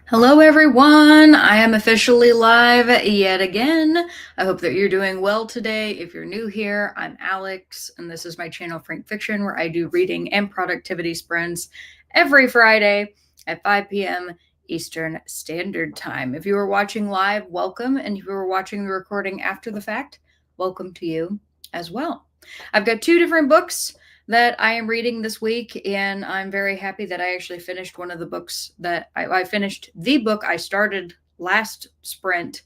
Hello, everyone. I am officially live yet again. I hope that you're doing well today. If you're new here, I'm Alex, and this is my channel, Frank Fiction, where I do reading and productivity sprints every Friday at 5 p.m. Eastern Standard Time. If you are watching live, welcome. And if you are watching the recording after the fact, welcome to you as well. I've got two different books that I am reading this week, and I'm very happy that I actually finished one of the books that I finished the book I started last sprint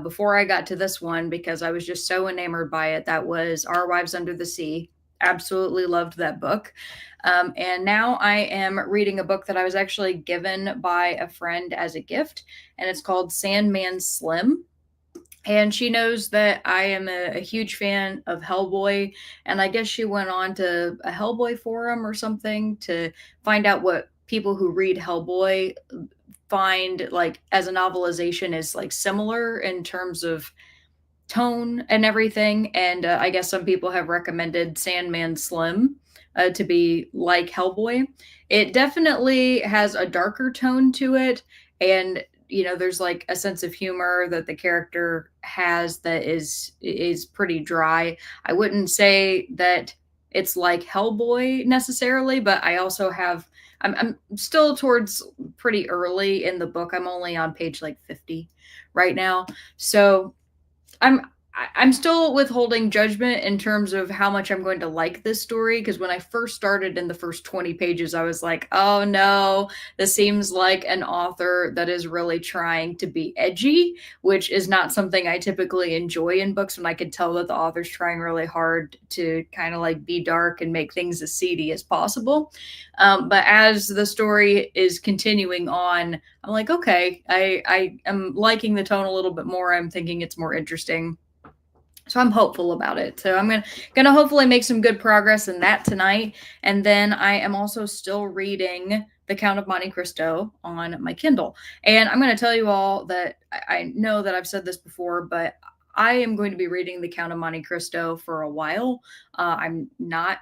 before I got to this one because I was just so enamored by it. That was Our Wives Under the Sea. Absolutely loved that book. And now I am reading a book that I was actually given by a friend as a gift, and it's called Sandman Slim. And she knows that I am a huge fan of Hellboy. And I guess she went on to a Hellboy forum or something to find out what people who read Hellboy find like as a novelization is like similar in terms of tone and everything. And I guess some people have recommended Sandman Slim to be like Hellboy. It definitely has a darker tone to it, and there's like a sense of humor that the character has that is pretty dry. I wouldn't say that it's like Hellboy necessarily, but I also have I'm still towards pretty early in the book. I'm only on page like 50 right now. So I'm I'm still withholding judgment in terms of how much I'm going to like this story because when I first started in the first 20 pages, I was like, oh no, this seems like an author that is really trying to be edgy, which is not something I typically enjoy in books when I can tell that the author's trying really hard to kind of like be dark and make things as seedy as possible. But as the story is continuing on, I'm like, okay, I am liking the tone a little bit more. I'm thinking it's more interesting. So I'm hopeful about it. So I'm gonna hopefully make some good progress in that tonight. And then I am also still reading The Count of Monte Cristo on my Kindle. And I'm gonna tell you all that I know that I've said this before, but I am going to be reading The Count of Monte Cristo for a while. I'm not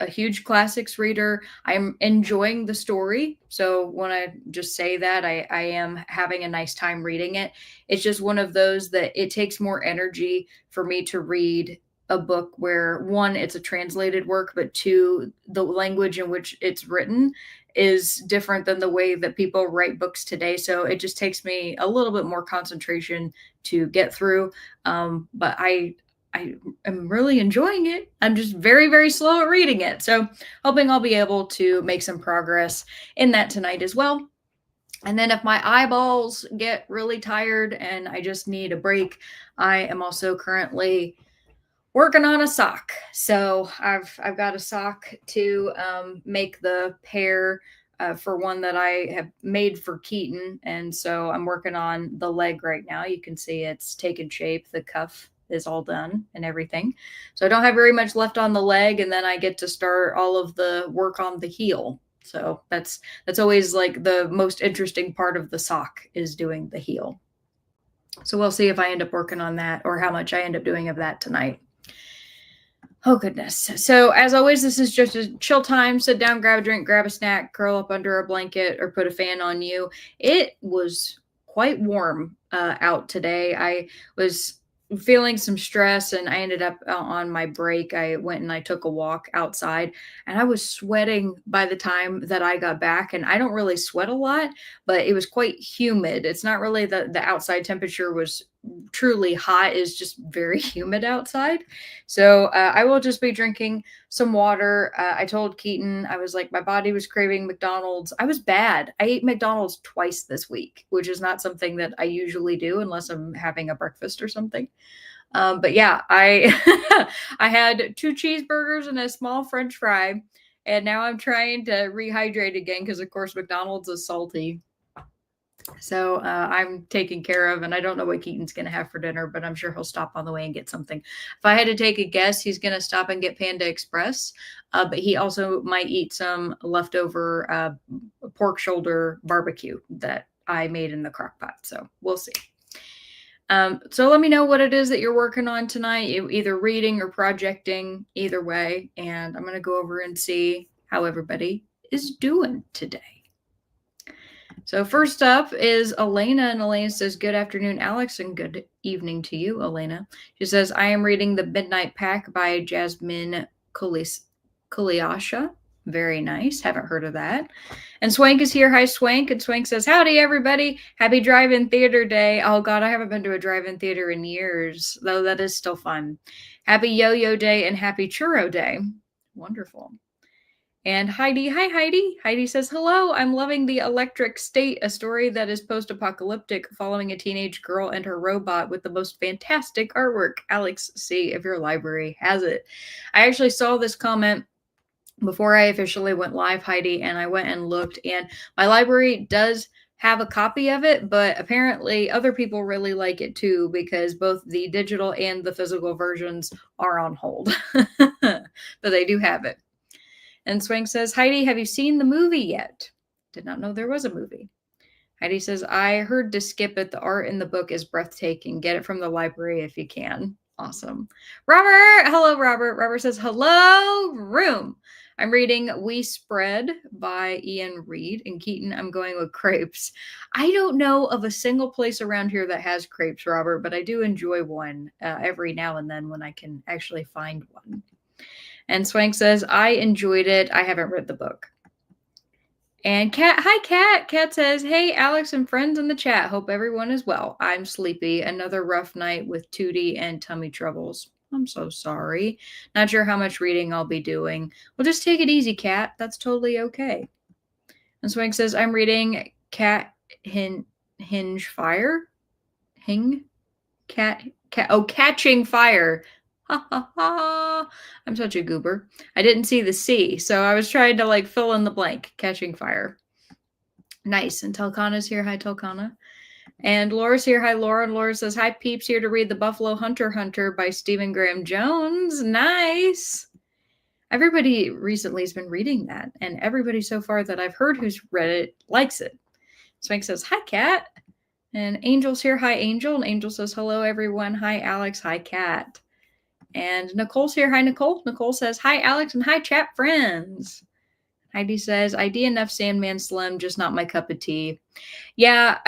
a huge classics reader. I'm enjoying the story. So when I just say that, I am having a nice time reading it. It's just one of those that it takes more energy for me to read a book where one, it's a translated work, but two, the language in which it's written is different than the way that people write books today. So it just takes me a little bit more concentration to get through. But I am really enjoying it. I'm just very, very slow at reading it. So, hoping I'll be able to make some progress in that tonight as well. And then, if my eyeballs get really tired and I just need a break, I am also currently working on a sock. So, I've got a sock to make the pair for one that I have made for Keaton. And so I'm working on the leg right now. You can see it's taken shape. The cuff is all done and everything. So I don't have very much left on the leg. And then I get to start all of the work on the heel. So that's always like the most interesting part of the sock is doing the heel. So we'll see if I end up working on that or how much I end up doing of that tonight. Oh, goodness. So, as always, this is just a chill time. Sit down, grab a drink, grab a snack, curl up under a blanket, or put a fan on you. It was quite warm out today. I was feeling some stress, and I ended up on my break. I went and I took a walk outside, and I was sweating by the time that I got back. And I don't really sweat a lot, but it was quite humid. It's not really the outside temperature was truly hot, it's just very humid outside. So I will just be drinking some water. I told Keaton, I was like, my body was craving McDonald's. I was bad. I ate McDonald's twice this week, which is not something that I usually do unless I'm having a breakfast or something. But yeah, I I had two cheeseburgers and a small French fry, and now I'm trying to rehydrate again because, of course, McDonald's is salty. So I'm taken care of, and I don't know what Keaton's going to have for dinner, but I'm sure he'll stop on the way and get something. If I had to take a guess, he's going to stop and get Panda Express, but he also might eat some leftover pork shoulder barbecue that I made in the crock pot. So we'll see. So let me know what it is that you're working on tonight, either reading or projecting, either way. And I'm going to go over and see how everybody is doing today. So first up is Elena, and Elena says, "Good afternoon, Alex, and good evening to you, Elena." She says, "I am reading The Midnight Pack by Jasmine Kuliasha. Very nice. Haven't heard of that." And Swank is here. Hi, Swank. And Swank says, "Howdy, everybody. Happy Drive-In Theater Day." Oh, God, I haven't been to a drive-in theater in years, though that is still fun. Happy Yo-Yo Day and Happy Churro Day. Wonderful. And Heidi, hi Heidi. Heidi says, "Hello, I'm loving The Electric State, a story that is post apocalyptic, following a teenage girl and her robot with the most fantastic artwork. Alex, see if your library has it." I actually saw this comment before I officially went live, Heidi, and I went and looked, and my library does have a copy of it, but apparently other people really like it too because both the digital and the physical versions are on hold. But they do have it. And Swank says, "Heidi, have you seen the movie yet?" Did not know there was a movie. Heidi says, "I heard to skip it. The art in the book is breathtaking. Get it from the library if you can." Awesome. Robert, hello, Robert. Robert says, "Hello, room. I'm reading We Spread by Ian Reed. And Keaton, I'm going with crepes." I don't know of a single place around here that has crepes, Robert, but I do enjoy one every now and then when I can actually find one. And Swank says, "I enjoyed it. I haven't read the book." And Kat, hi Kat. Kat says, "Hey Alex and friends in the chat. Hope everyone is well. I'm sleepy. Another rough night with Tootie and tummy troubles. I'm so sorry. Not sure how much reading I'll be doing. Well, just take it easy, Kat. That's totally okay." And Swank says, "I'm reading Hinge Fire. Hing Cat Catching Fire." Ha ha ha. I'm such a goober. I didn't see the C, so I was trying to like fill in the blank. Catching Fire. Nice. And Telkana's here. Hi, Telkana. And Laura's here. Hi, Laura. And Laura says, "Hi, peeps, here to read The Buffalo Hunter by Stephen Graham Jones." Nice. Everybody recently has been reading that, and everybody so far that I've heard who's read it likes it. Swank says, "Hi, Kat." And Angel's here. Hi, Angel. And Angel says, "Hello, everyone. Hi, Alex. Hi, Kat." And Nicole's here. Hi, Nicole. Nicole says, "Hi, Alex, and hi, chat friends." Heidi says, "ID enough Sandman Slim, just not my cup of tea." Yeah,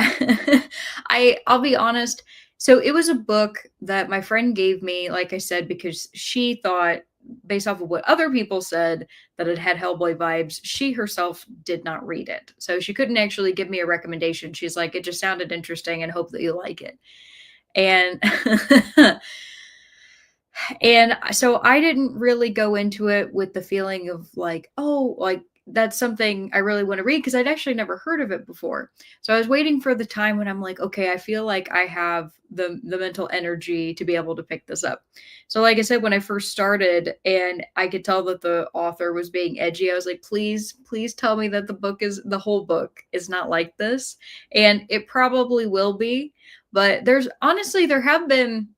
I'll be honest. So it was a book that my friend gave me, like I said, because she thought, based off of what other people said, that it had Hellboy vibes. She herself did not read it. So she couldn't actually give me a recommendation. She's like, "It just sounded interesting and hope that you like it." And And so I didn't really go into it with the feeling of like, oh, like that's something I really want to read because I'd actually never heard of it before. So I was waiting for the time when I'm like, okay, I feel like I have the mental energy to be able to pick this up. So like I said, when I first started and I could tell that the author was being edgy, I was like, please tell me that the whole book is not like this. And it probably will be, but there have been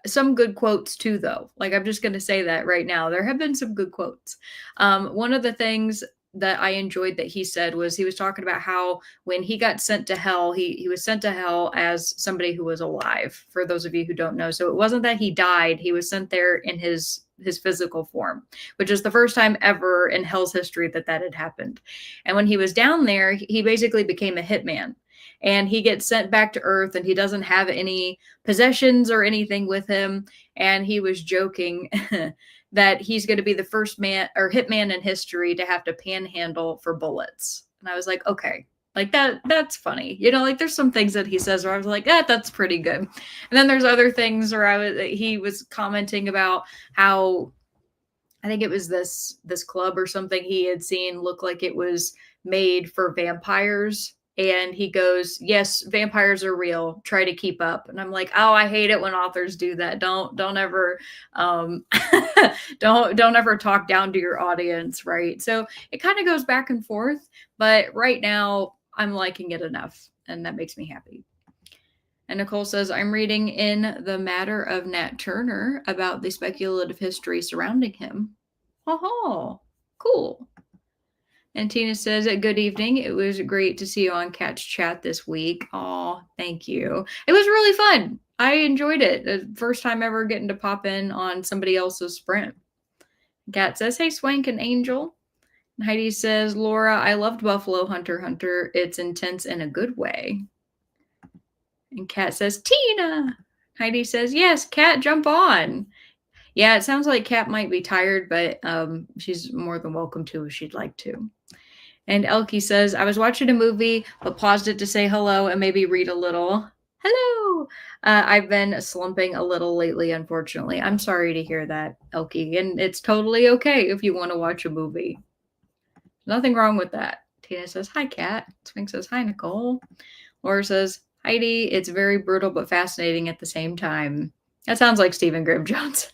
some good quotes too, though. Like, I'm just going to say that right now. There have been some good quotes. One of the things that I enjoyed that he said was he was talking about how when he got sent to hell, he was sent to hell as somebody who was alive, for those of you who don't know. So it wasn't that he died, he was sent there in his physical form, which is the first time ever in hell's history that had happened. And when he was down there, he basically became a hitman, and he gets sent back to earth, and he doesn't have any possessions or anything with him. And he was joking that he's going to be the first man or hitman in history to have to panhandle for bullets. And I was like, okay, like that's funny. Like there's some things that he says where I was like, that's pretty good. And then there's other things where he was commenting about how, I think it was this club or something he had seen look like it was made for vampires. And he goes, "Yes, vampires are real. Try to keep up." And I'm like, "Oh, I hate it when authors do that. Don't ever don't ever talk down to your audience, right?" So it kind of goes back and forth, but right now I'm liking it enough, and that makes me happy. And Nicole says, "I'm reading In the Matter of Nat Turner about the speculative history surrounding him." Oh, cool. And Tina says, "Good evening. It was great to see you on Catch Chat this week." Oh, thank you. It was really fun. I enjoyed it. The first time ever getting to pop in on somebody else's sprint. Kat says, "Hey, Swank and Angel." Heidi says, Laura, I loved Buffalo Hunter Hunter. It's intense in a good way. And Kat says, Tina. Heidi says, yes, Kat, jump on. Yeah, it sounds like Kat might be tired, but she's more than welcome to if she'd like to. And Elkie says, I was watching a movie, but paused it to say hello and maybe read a little. Hello. I've been slumping a little lately, unfortunately. I'm sorry to hear that, Elkie. And it's totally okay if you want to watch a movie. Nothing wrong with that. Tina says, hi, Kat. Sphinx says, hi, Nicole. Laura says, Heidi, it's very brutal but fascinating at the same time. That sounds like Stephen Graham Jones.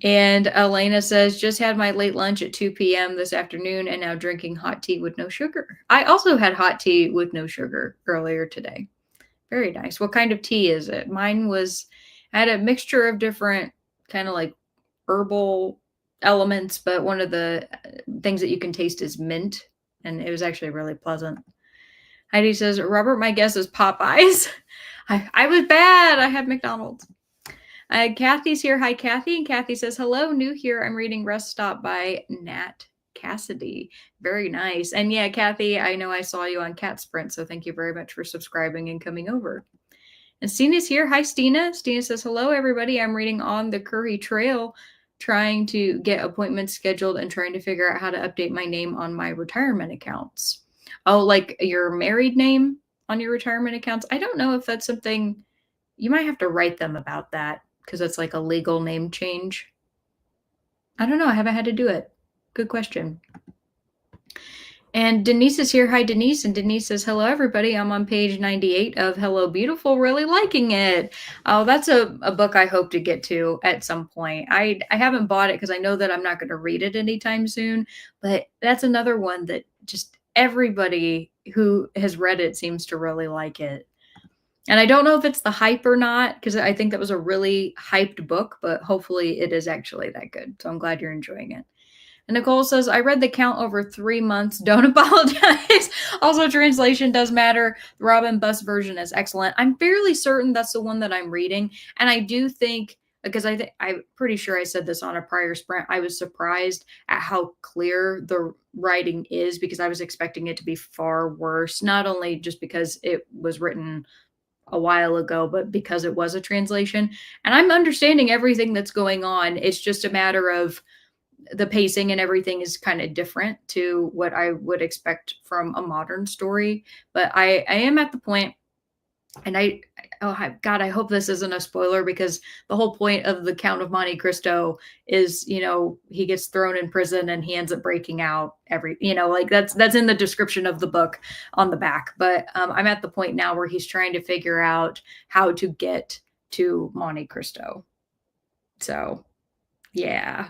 And Elena says, just had my late lunch at 2 p.m. this afternoon and now drinking hot tea with no sugar. I also had hot tea with no sugar earlier today. Very nice. What kind of tea is it? Mine was, I had a mixture of different kind of like herbal elements, but one of the things that you can taste is mint. And it was actually really pleasant. Heidi says, Robert, my guess is Popeyes. I was bad. I had McDonald's. Kathy's here. Hi, Kathy. And Kathy says, hello, new here. I'm reading Rest Stop by Nat Cassidy. Very nice. And yeah, Kathy, I know I saw you on Cat Sprint, so thank you very much for subscribing and coming over. And Stina's here. Hi, Stina. Stina says, hello, everybody. I'm reading On the Curry Trail, trying to get appointments scheduled and trying to figure out how to update my name on my retirement accounts. Oh, like your married name on your retirement accounts? I don't know if that's something, you might have to write them about that because it's like a legal name change. I don't know. I haven't had to do it. Good question. And Denise is here. Hi, Denise. And Denise says, hello, everybody. I'm on page 98 of Hello, Beautiful. Really liking it. Oh, that's a book I hope to get to at some point. I haven't bought it because I know that I'm not going to read it anytime soon. But that's another one that just everybody who has read it seems to really like it. And I don't know if it's the hype or not, because I think that was a really hyped book, but hopefully it is actually that good. So I'm glad you're enjoying it. And Nicole says, I read The Count over 3 months. Don't apologize. Also, translation does matter. The Robin Buss version is excellent. I'm fairly certain that's the one that I'm reading. And I do think, because I'm pretty sure I said this on a prior sprint, I was surprised at how clear the writing is because I was expecting it to be far worse. Not only just because it was written a while ago, but because it was a translation. And I'm understanding everything that's going on. It's just a matter of the pacing and everything is kind of different to what I would expect from a modern story. But I am at the point, and God, I hope this isn't a spoiler because the whole point of the Count of Monte Cristo is, he gets thrown in prison and he ends up breaking out like that's in the description of the book on the back. But I'm at the point now where he's trying to figure out how to get to Monte Cristo. So yeah,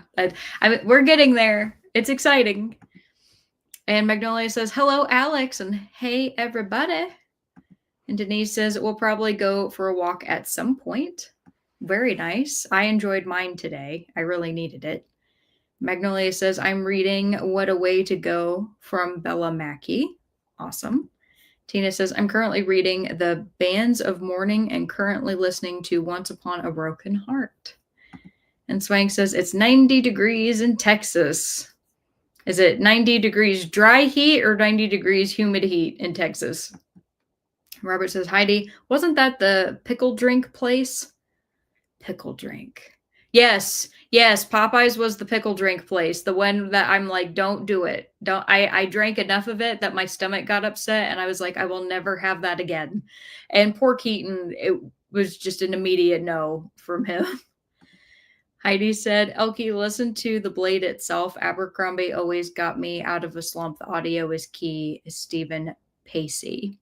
we're getting there. It's exciting. And Magnolia says, hello, Alex, and hey, everybody. And Denise says, we'll probably go for a walk at some point. Very nice. I enjoyed mine today. I really needed it. Magnolia says, I'm reading What a Way to Go from Bella Mackey. Awesome. Tina says, I'm currently reading The Bands of Mourning and currently listening to Once Upon a Broken Heart. And Swank says, it's 90 degrees in Texas. Is it 90 degrees dry heat or 90 degrees humid heat in Texas? Robert says, Heidi, wasn't that the pickle drink place? Pickle drink. Yes. Popeyes was the pickle drink place. The one that I'm like, don't do it. I drank enough of it that my stomach got upset and I was like, I will never have that again. And poor Keaton, it was just an immediate no from him. Heidi said, Elkie, listen to The Blade itself. Abercrombie always got me out of a slump. The audio is key. Stephen Pacey.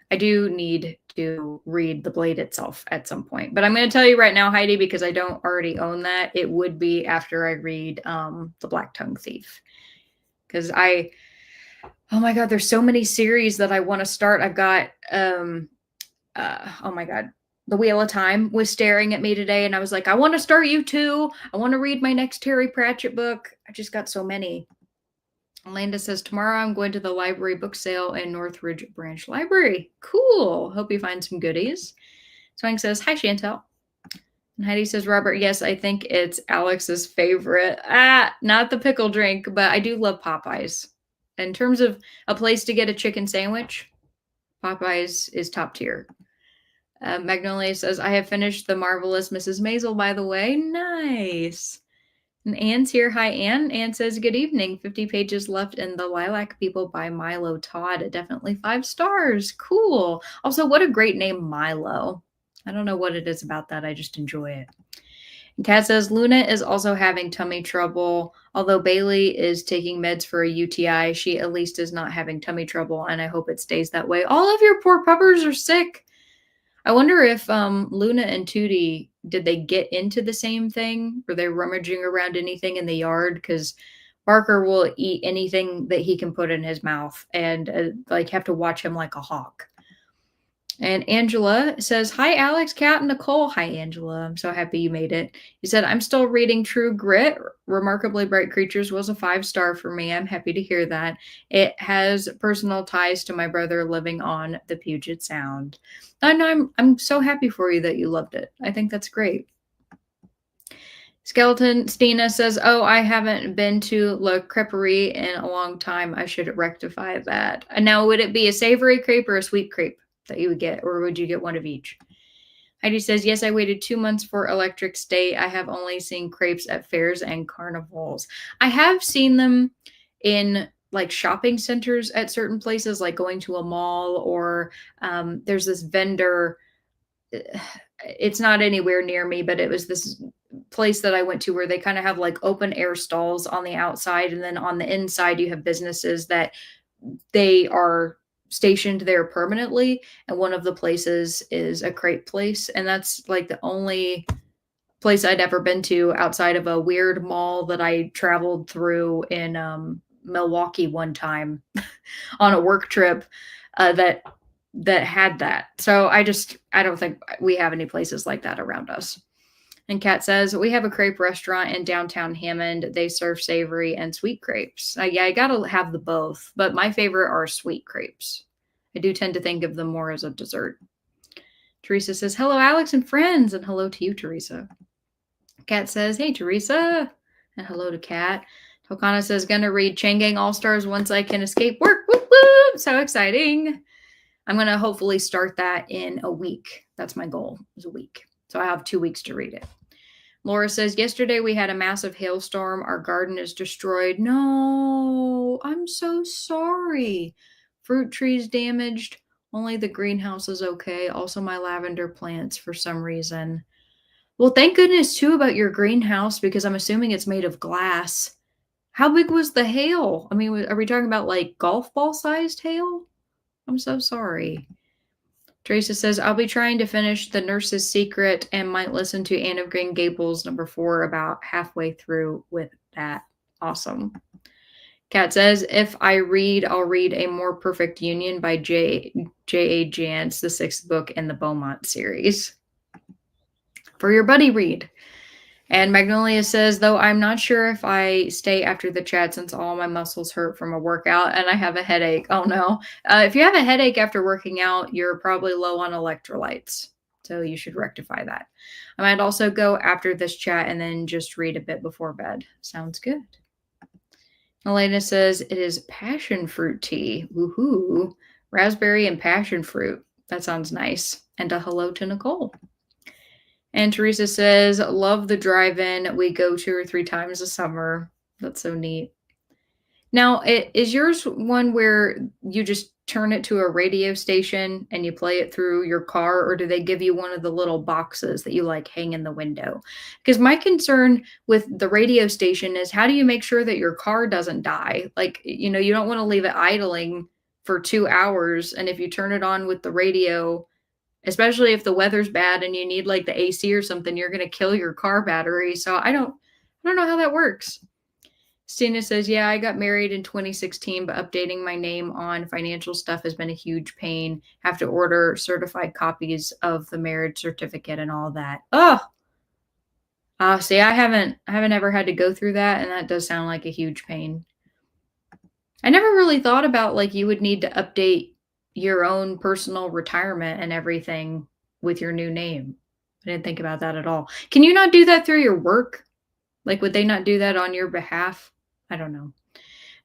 I do need to read The Blade itself at some point. But I'm going to tell you right now, Heidi, because I don't already own that, it would be after I read The Black Tongue Thief. Because oh my God, there's so many series that I want to start. I've got, oh my God, The Wheel of Time was staring at me today. And I was like, I want to start you too. I want to read my next Terry Pratchett book. I just got so many. Amanda says, tomorrow I'm going to the library book sale in Northridge Branch Library. Cool. Hope you find some goodies. Swang says, hi, Chantel. And Heidi says, Robert, yes, I think it's Alex's favorite. Not the pickle drink, but I do love Popeyes. In terms of a place to get a chicken sandwich, Popeyes is top tier. Magnolia says, I have finished The Marvelous Mrs. Maisel, by the way. Nice. And Anne's here. Hi, Anne. Anne says, good evening. 50 pages left in The Lilac People by Milo Todd. Definitely 5 stars. Cool. Also, what a great name, Milo. I don't know what it is about that. I just enjoy it. And Kat says, Luna is also having tummy trouble. Although Bailey is taking meds for a UTI, she at least is not having tummy trouble, and I hope it stays that way. All of your poor puppers are sick. I wonder if Luna and Tootie, did they get into the same thing? Were they rummaging around anything in the yard? Because Barker will eat anything that he can put in his mouth and like have to watch him like a hawk. And Angela says, hi, Alex, Kat, and Nicole. Hi, Angela. I'm so happy you made it. You said, I'm still reading True Grit. Remarkably Bright Creatures was a 5-star for me. I'm happy to hear that. It has personal ties to my brother living on the Puget Sound. And I'm so happy for you that you loved it. I think that's great. Skeleton Stina says, oh, I haven't been to La Creperie in a long time. I should rectify that. And now, would it be a savory crepe or a sweet crepe that you would get, or would you get one of each? Heidi says, yes, I waited 2 months for Electric State. I have only seen crepes at fairs and carnivals. I have seen them in like shopping centers at certain places, like going to a mall, or there's this vendor. It's not anywhere near me, but it was this place that I went to where they kind of have like open air stalls on the outside, and then on the inside you have businesses that they are stationed there permanently, and one of the places is a crepe place, and that's like the only place I'd ever been to outside of a weird mall that I traveled through in Milwaukee one time on a work trip that had that. So I don't think we have any places like that around us. And Kat says, we have a crepe restaurant in downtown Hammond. They serve savory and sweet crepes. Yeah, I got to have the both, but my favorite are sweet crepes. I do tend to think of them more as a dessert. Teresa says, hello, Alex and friends. And hello to you, Teresa. Kat says, hey, Teresa. And hello to Kat. Tokana says, gonna read Chain Gang All-Stars once I can escape work. Whoop, whoop. So exciting. I'm going to hopefully start that in a week. That's my goal, is a week. So I have 2 weeks to read it. Laura says, yesterday we had a massive hailstorm. Our garden is destroyed. No, I'm so sorry. Fruit trees damaged. Only the greenhouse is okay. Also my lavender plants for some reason. Well, thank goodness too about your greenhouse, because I'm assuming it's made of glass. How big was the hail? I mean, are we talking about like golf ball sized hail? I'm so sorry. Teresa says, I'll be trying to finish The Nurse's Secret and might listen to Anne of Green Gables #4 about halfway through with that. Awesome. Kat says, if I read, I'll read A More Perfect Union by J.A. Jance, the 6th book in the Beaumont series. For your buddy read. And Magnolia says, though I'm not sure if I stay after the chat since all my muscles hurt from a workout and I have a headache. Oh no. If you have a headache after working out, you're probably low on electrolytes. So you should rectify that. I might also go after this chat and then just read a bit before bed. Sounds good. Elena says, it is passion fruit tea. Woohoo. Raspberry and passion fruit. That sounds nice. And a hello to Nicole. And Teresa says, love the drive-in. We go 2 or 3 times a summer. That's so neat. Now, is yours one where you just turn it to a radio station and you play it through your car, or do they give you one of the little boxes that you like hang in the window? Because my concern with the radio station is, how do you make sure that your car doesn't die? Like, you don't want to leave it idling for 2 hours. And if you turn it on with the radio, especially if the weather's bad and you need like the AC or something, you're going to kill your car battery. So I don't know how that works. Stina says, yeah, I got married in 2016, but updating my name on financial stuff has been a huge pain. Have to order certified copies of the marriage certificate and all that. See, I haven't ever had to go through that. And that does sound like a huge pain. I never really thought about like you would need to update your own personal retirement and everything with your new name. I didn't think about that at all. Can you not do that through your work? Like, would they not do that on your behalf? I don't know.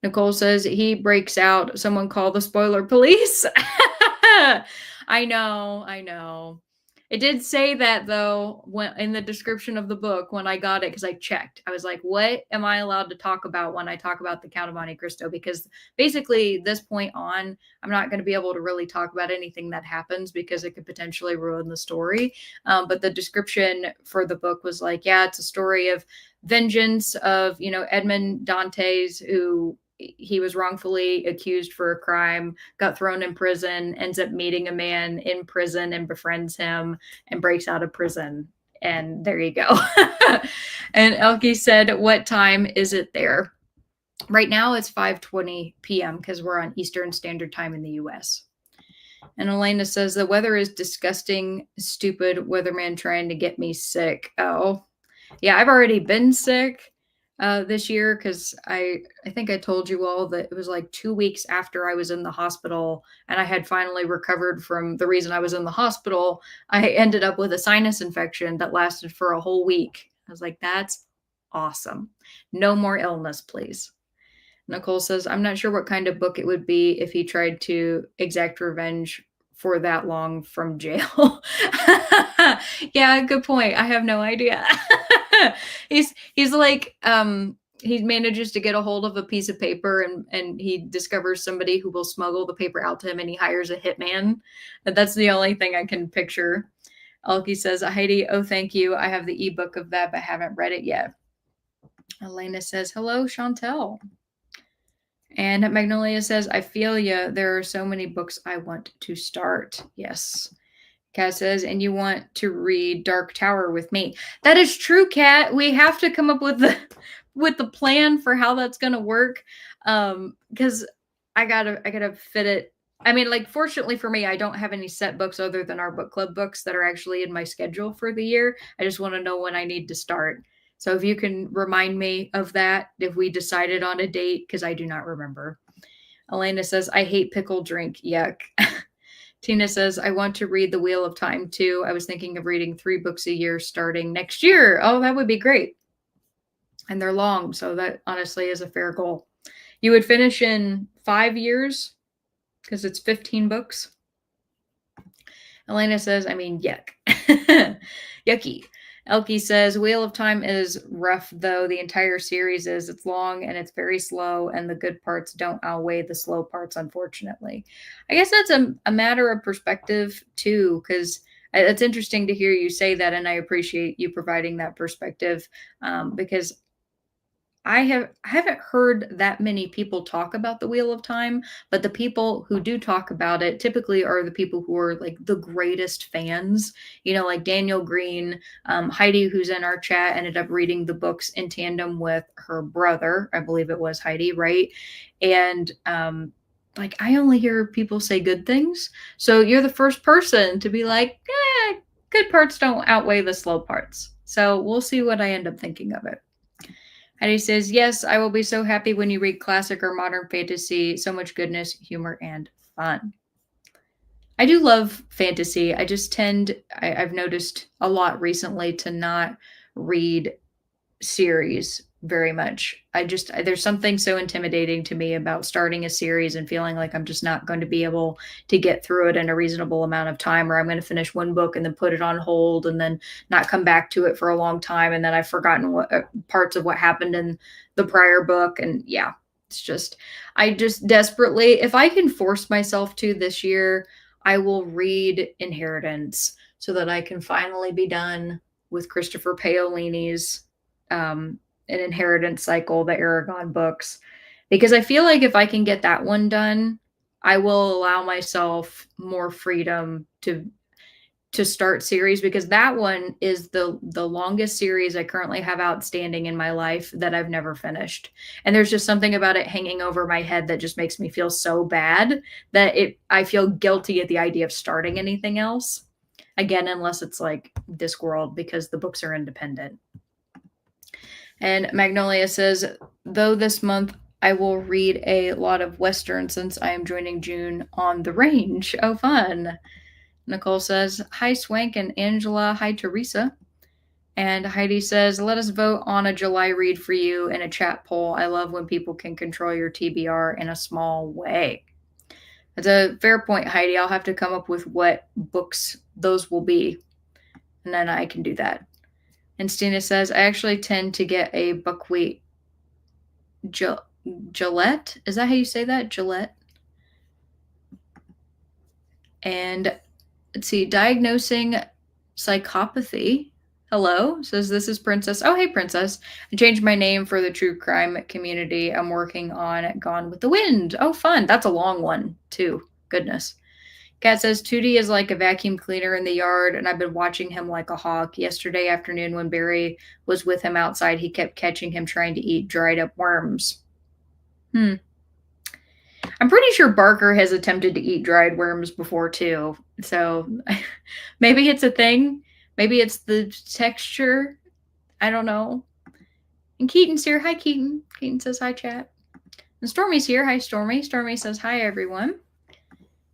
Nicole says he breaks out. Someone call the spoiler police. I know, I know. It did say that though when in the description of the book when I got it because I checked. I was like, "What am I allowed to talk about when I talk about the Count of Monte Cristo?" Because basically, this point on, I'm not going to be able to really talk about anything that happens because it could potentially ruin the story. But the description for the book was like, "Yeah, it's a story of vengeance of Edmond Dantes who." He was wrongfully accused for a crime, got thrown in prison, ends up meeting a man in prison and befriends him and breaks out of prison. And there you go. And Elke said, what time is it there? Right now it's 5:20 p.m. because we're on Eastern Standard Time in the U.S. And Elena says, the weather is disgusting, stupid weatherman trying to get me sick. Oh, yeah, I've already been sick this year because I think I told you all that it was like 2 weeks after I was in the hospital and I had finally recovered from the reason I was in the hospital. I ended up with a sinus infection that lasted for a whole week. I was like, that's awesome. No more illness, please. Nicole says, I'm not sure what kind of book it would be if he tried to exact revenge for that long from jail. Yeah, good point. I have no idea. he's like he manages to get a hold of a piece of paper and he discovers somebody who will smuggle the paper out to him and he hires a hitman. And that's the only thing I can picture. Elke says, Heidi, oh, thank you. I have the ebook of that, but haven't read it yet. Elena says, hello, Chantel. And Magnolia says, I feel ya. There are so many books I want to start. Yes. Kat says, and you want to read Dark Tower with me. That is true, Kat. We have to come up with the plan for how that's gonna work. Because I gotta fit it. I mean, like, fortunately for me, I don't have any set books other than our book club books that are actually in my schedule for the year. I just want to know when I need to start. So if you can remind me of that, if we decided on a date, because I do not remember. Elena says, I hate pickle drink. Yuck. Tina says, I want to read The Wheel of Time too. I was thinking of reading 3 books a year starting next year. Oh, that would be great. And they're long, so that honestly is a fair goal. You would finish in 5 years because it's 15 books. Elena says, I mean, yuck. Yucky. Elke says, Wheel of Time is rough, though. The entire series is. It's long and it's very slow, and the good parts don't outweigh the slow parts, unfortunately. I guess that's a matter of perspective, too, because it's interesting to hear you say that, and I appreciate you providing that perspective because I haven't heard that many people talk about the Wheel of Time, but the people who do talk about it typically are the people who are like the greatest fans, like Daniel Green. Heidi, who's in our chat, ended up reading the books in tandem with her brother. I believe it was Heidi, right? And like, I only hear people say good things. So you're the first person to be like, good parts don't outweigh the slow parts. So we'll see what I end up thinking of it. And he says, yes, I will be so happy when you read classic or modern fantasy. So much goodness, humor, and fun. I do love fantasy. I just I've noticed a lot recently to not read series very much. There's something so intimidating to me about starting a series and feeling like I'm just not going to be able to get through it in a reasonable amount of time, or I'm going to finish one book and then put it on hold and then not come back to it for a long time. And then I've forgotten what parts of what happened in the prior book. And yeah, I just desperately, if I can force myself to this year, I will read Inheritance so that I can finally be done with Christopher Paolini's an Inheritance cycle, the Aragon books, because I feel like if I can get that one done, I will allow myself more freedom to start series, because that one is the longest series I currently have outstanding in my life that I've never finished. And there's just something about it hanging over my head that just makes me feel so bad that I feel guilty at the idea of starting anything else. Again, unless it's like Discworld, because the books are independent. And Magnolia says, though this month I will read a lot of Western since I am joining June on the range. Oh, fun. Nicole says, hi, Swank and Angela. Hi, Teresa. And Heidi says, let us vote on a July read for you in a chat poll. I love when people can control your TBR in a small way. That's a fair point, Heidi. I'll have to come up with what books those will be, and then I can do that. And Stina says, I actually tend to get a buckwheat Gillette. Is that how you say that? Gillette? And let's see, diagnosing psychopathy. Hello, says this is Princess. Oh, hey, Princess. I changed my name for the true crime community. I'm working on Gone with the Wind. Oh, fun. That's a long one, too. Goodness. Kat says, Tootie is like a vacuum cleaner in the yard, and I've been watching him like a hawk. Yesterday afternoon when Barry was with him outside, he kept catching him trying to eat dried up worms. I'm pretty sure Barker has attempted to eat dried worms before, too. So maybe it's a thing. Maybe it's the texture. I don't know. And Keaton's here. Hi, Keaton. Keaton says, hi, chat. And Stormy's here. Hi, Stormy. Stormy says, hi, everyone.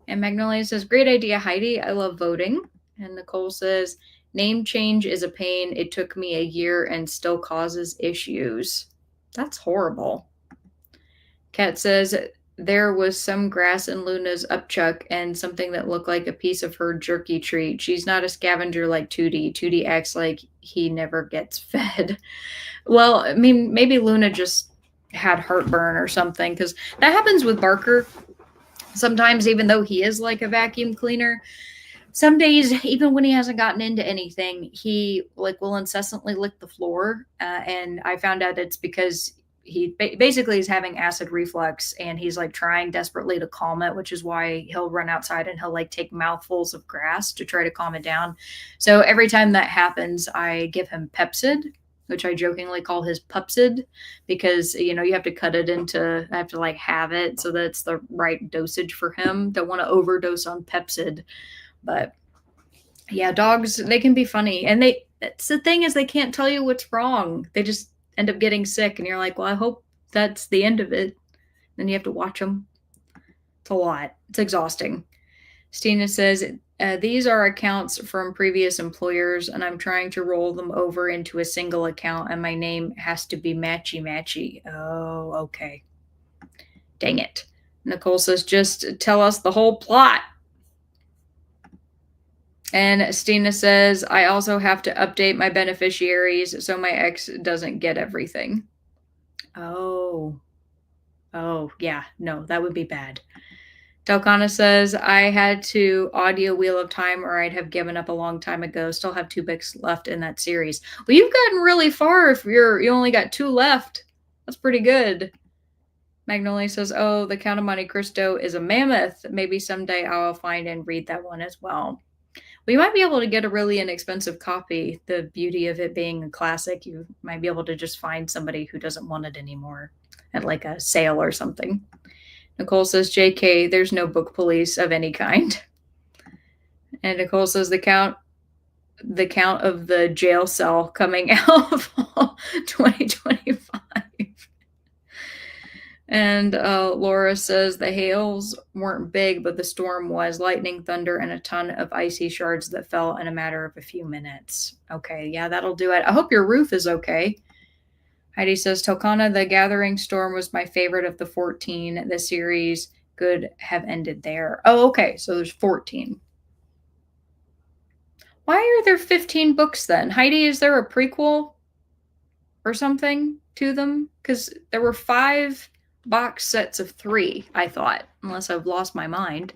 And Magnolia says, great idea, Heidi. I love voting. And Nicole says, name change is a pain. It took me a year and still causes issues. That's horrible. Kat says, there was some grass in Luna's upchuck and something that looked like a piece of her jerky treat. She's not a scavenger like Tootie. Tootie acts like he never gets fed. Well, I mean, maybe Luna just had heartburn or something, because that happens with Barker. Sometimes, even though he is like a vacuum cleaner, some days, even when he hasn't gotten into anything, he like will incessantly lick the floor. And I found out it's because he basically is having acid reflux, and he's like trying desperately to calm it, which is why he'll run outside and he'll like take mouthfuls of grass to try to calm it down. So every time that happens, I give him Pepsid, which I jokingly call his Pupsid, because, you know, you have to cut it into, I have to like have it so that it's the right dosage for him. Don't want to overdose on Pepsid. But yeah, dogs, they can be funny. And it's the thing is they can't tell you what's wrong. They just end up getting sick. And you're like, well, I hope that's the end of it. Then you have to watch them. It's a lot. It's exhausting. Stina says, these are accounts from previous employers, and I'm trying to roll them over into a single account, and my name has to be matchy-matchy. Oh, okay. Dang it. Nicole says, just tell us the whole plot. And Stina says, I also have to update my beneficiaries so my ex doesn't get everything. Oh, yeah. No, that would be bad. Delcana says, I had to audio Wheel of Time or I'd have given up a long time ago. Still have 2 books left in that series. Well, you've gotten really far if you only got 2 left. That's pretty good. Magnolia says, oh, The Count of Monte Cristo is a mammoth. Maybe someday I'll find and read that one as well. We might be able to get a really inexpensive copy. The beauty of it being a classic, you might be able to just find somebody who doesn't want it anymore at like a sale or something. Nicole says, JK, there's no book police of any kind. And Nicole says, the count of the jail cell coming out of 2025. And Laura says the hails weren't big, but the storm was. Lightning, thunder, and a ton of icy shards that fell in a matter of a few minutes. Okay, yeah, that'll do it. I hope your roof is okay. Heidi says, Tokana, the Gathering Storm was my favorite of the 14. The series could have ended there. Oh, okay, so there's 14. Why are there 15 books then? Heidi, is there a prequel or something to them? Because there were 5 box sets of 3, I thought, unless I've lost my mind.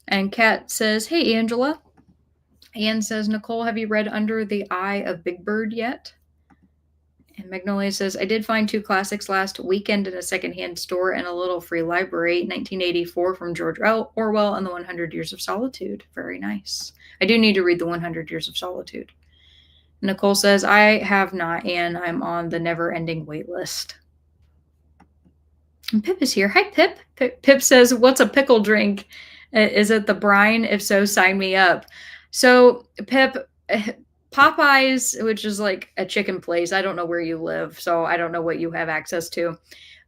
And Kat says, hey, Angela. Anne says, Nicole, have you read Under the Eye of Big Bird yet? And Magnolia says, I did find 2 classics last weekend in a secondhand store and a little free library, 1984 from George Orwell and The 100 Years of Solitude. Very nice. I do need to read The 100 Years of Solitude. Nicole says, I have not, and I'm on the never-ending wait list. And Pip is here. Hi, Pip. Pip says, what's a pickle drink? Is it the brine? If so, sign me up. So, Pip, Popeyes, which is like a chicken place. I don't know where you live, so I don't know what you have access to.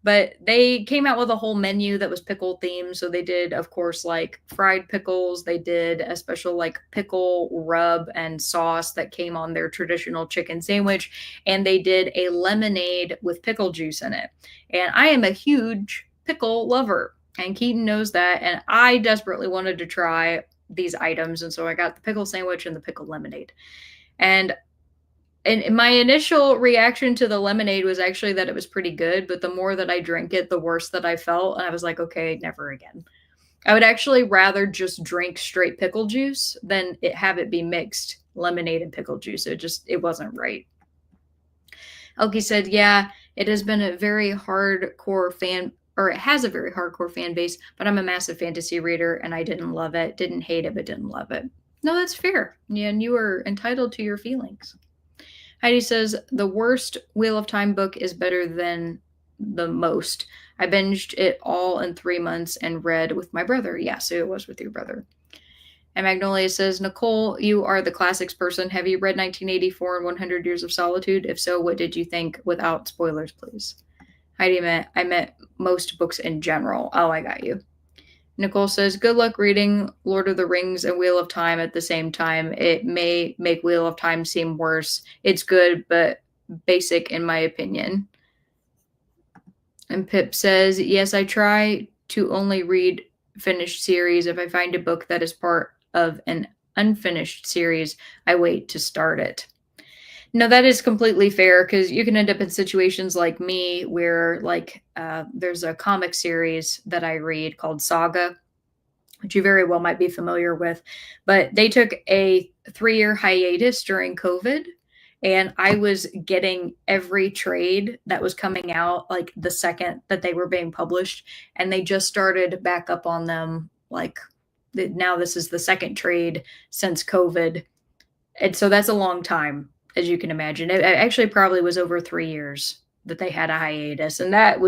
But they came out with a whole menu that was pickle themed. So they did, of course, like fried pickles. They did a special like pickle rub and sauce that came on their traditional chicken sandwich. And they did a lemonade with pickle juice in it. And I am a huge pickle lover. And Keaton knows that. And I desperately wanted to try these items. And so I got the pickle sandwich and the pickle lemonade. And my initial reaction to the lemonade was actually that it was pretty good, but the more that I drank it, the worse that I felt. And I was like, okay, never again. I would actually rather just drink straight pickle juice than have it be mixed lemonade and pickle juice. It wasn't right. Elkie said, yeah, it has been a very hardcore fan, or it has a very hardcore fan base, but I'm a massive fantasy reader and I didn't love it. Didn't hate it, but didn't love it. No, that's fair. Yeah, and you are entitled to your feelings. Heidi says, the worst Wheel of Time book is better than the most. I binged it all in 3 months and read with my brother. Yeah, so it was with your brother. And Magnolia says, Nicole, you are the classics person. Have you read 1984 and 100 Years of Solitude? If so, what did you think? Without spoilers, please. Heidi I meant most books in general. Oh, I got you. Nicole says, good luck reading Lord of the Rings and Wheel of Time at the same time. It may make Wheel of Time seem worse. It's good, but basic in my opinion. And Pip says, yes, I try to only read finished series. If I find a book that is part of an unfinished series, I wait to start it. No, that is completely fair because you can end up in situations like me where like there's a comic series that I read called Saga, which you very well might be familiar with, but they took a 3-year hiatus during COVID. And I was getting every trade that was coming out like the second that they were being published. And they just started back up on them. Like now this is the second trade since COVID. And so that's a long time, as you can imagine. It actually probably was over 3 years that they had a hiatus. And that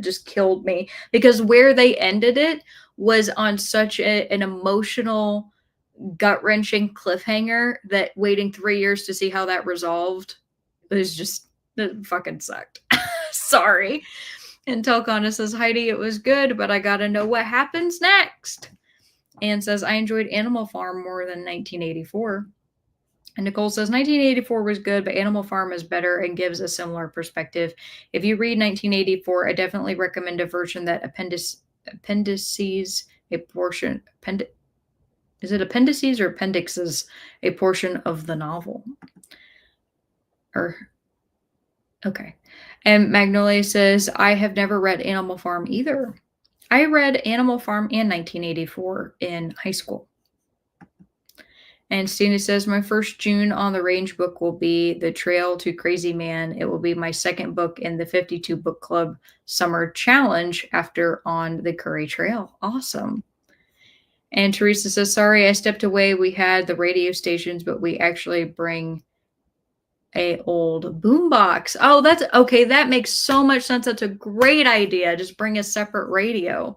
just killed me because where they ended it was on such an emotional, gut-wrenching cliffhanger that waiting 3 years to see how that resolved was just, it fucking sucked. Sorry. And Telkana says, Heidi, it was good, but I gotta know what happens next. Anne says, I enjoyed Animal Farm more than 1984. And Nicole says, 1984 was good, but Animal Farm is better and gives a similar perspective. If you read 1984, I definitely recommend a version that appendices a portion. Is it appendices or appendixes a portion of the novel? Okay. And Magnolia says, I have never read Animal Farm either. I read Animal Farm in 1984 in high school. And Stina says, my first June on the Range book will be The Trail to Crazy Man. It will be my second book in the 52 Book Club Summer Challenge after On the Curry Trail. Awesome. And Teresa says, sorry, I stepped away. We had the radio stations, but we actually bring a old boombox. Oh, that's okay. That makes so much sense. That's a great idea. Just bring a separate radio.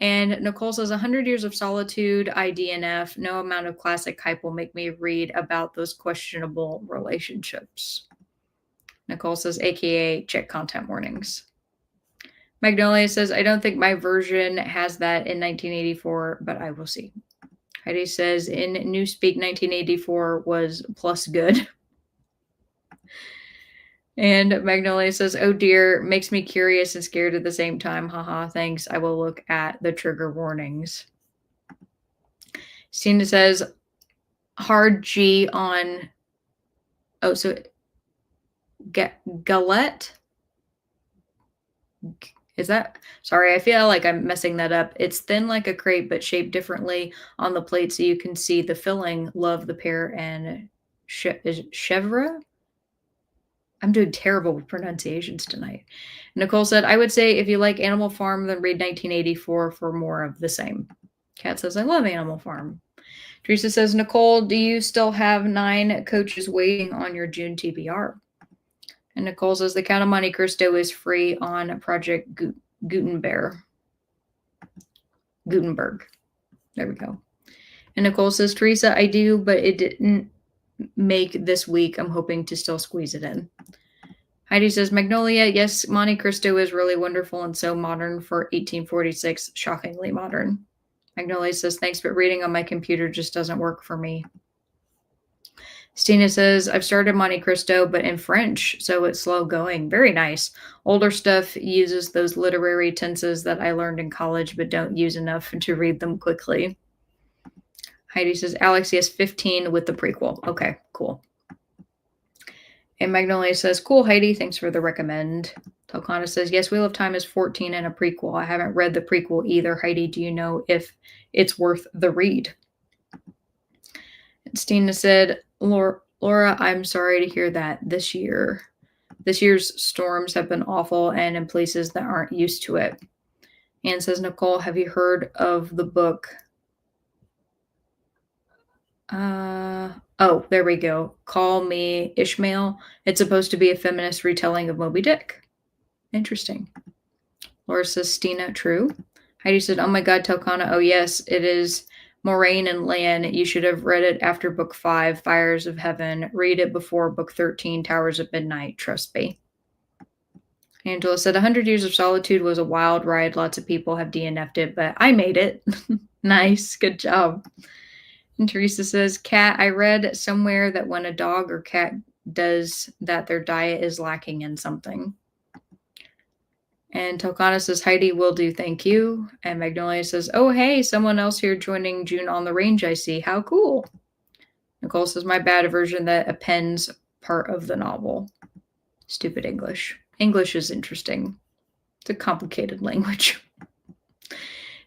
And Nicole says, 100 Years of Solitude, IDNF. No amount of classic hype will make me read about those questionable relationships. Nicole says, AKA check content warnings. Magnolia says, I don't think my version has that in 1984, but I will see. Heidi says, in Newspeak, 1984 was plus good. And Magnolia says, oh dear, makes me curious and scared at the same time. Haha, thanks. I will look at the trigger warnings. Stina says, hard G on, oh, so galette? Is that, sorry, I feel like I'm messing that up. It's thin like a crepe, but shaped differently on the plate so you can see the filling. Love the pear and chèvre? I'm doing terrible with pronunciations tonight. Nicole said, I would say if you like Animal Farm, then read 1984 for more of the same. Kat says, I love Animal Farm. Teresa says, Nicole, do you still have 9 coaches waiting on your June TBR? And Nicole says, the Count of Monte Cristo is free on Project Gutenberg. There we go. And Nicole says, Teresa, I do, but it didn't make this week. I'm hoping to still squeeze it in. Heidi says, Magnolia, yes, Monte Cristo is really wonderful and so modern for 1846, shockingly modern. Magnolia says, thanks, but reading on my computer just doesn't work for me. Stina says, I've started Monte Cristo, but in French, so it's slow going. Very nice. Older stuff uses those literary tenses that I learned in college, but don't use enough to read them quickly. Heidi says, Alex, yes, 15 with the prequel. Okay, cool. And Magnolia says, cool, Heidi, thanks for the recommend. Tokana says, yes, Wheel of Time is 14 and a prequel. I haven't read the prequel either. Heidi, do you know if it's worth the read? And Stina said, Laura, I'm sorry to hear that this year's storms have been awful and in places that aren't used to it. Anne says, Nicole, have you heard of the book? Oh, there we go. Call Me Ishmael. It's supposed to be a feminist retelling of Moby Dick. Interesting. Laura says, Stina, true. Heidi said, oh my God, Telkana, oh yes, it is Moraine and Lan. You should have read it after book 5, Fires of Heaven. Read it before book 13, Towers of Midnight. Trust me. Angela said, 100 Years of Solitude was a wild ride. Lots of people have DNF'd it, but I made it. Nice. Good job. And Teresa says, Cat, I read somewhere that when a dog or cat does that, their diet is lacking in something. And Tokana says, Heidi will do, thank you. And Magnolia says, oh, hey, someone else here joining June on the range, I see. How cool. Nicole says, my bad, version that appends part of the novel. Stupid English. English is interesting. It's a complicated language.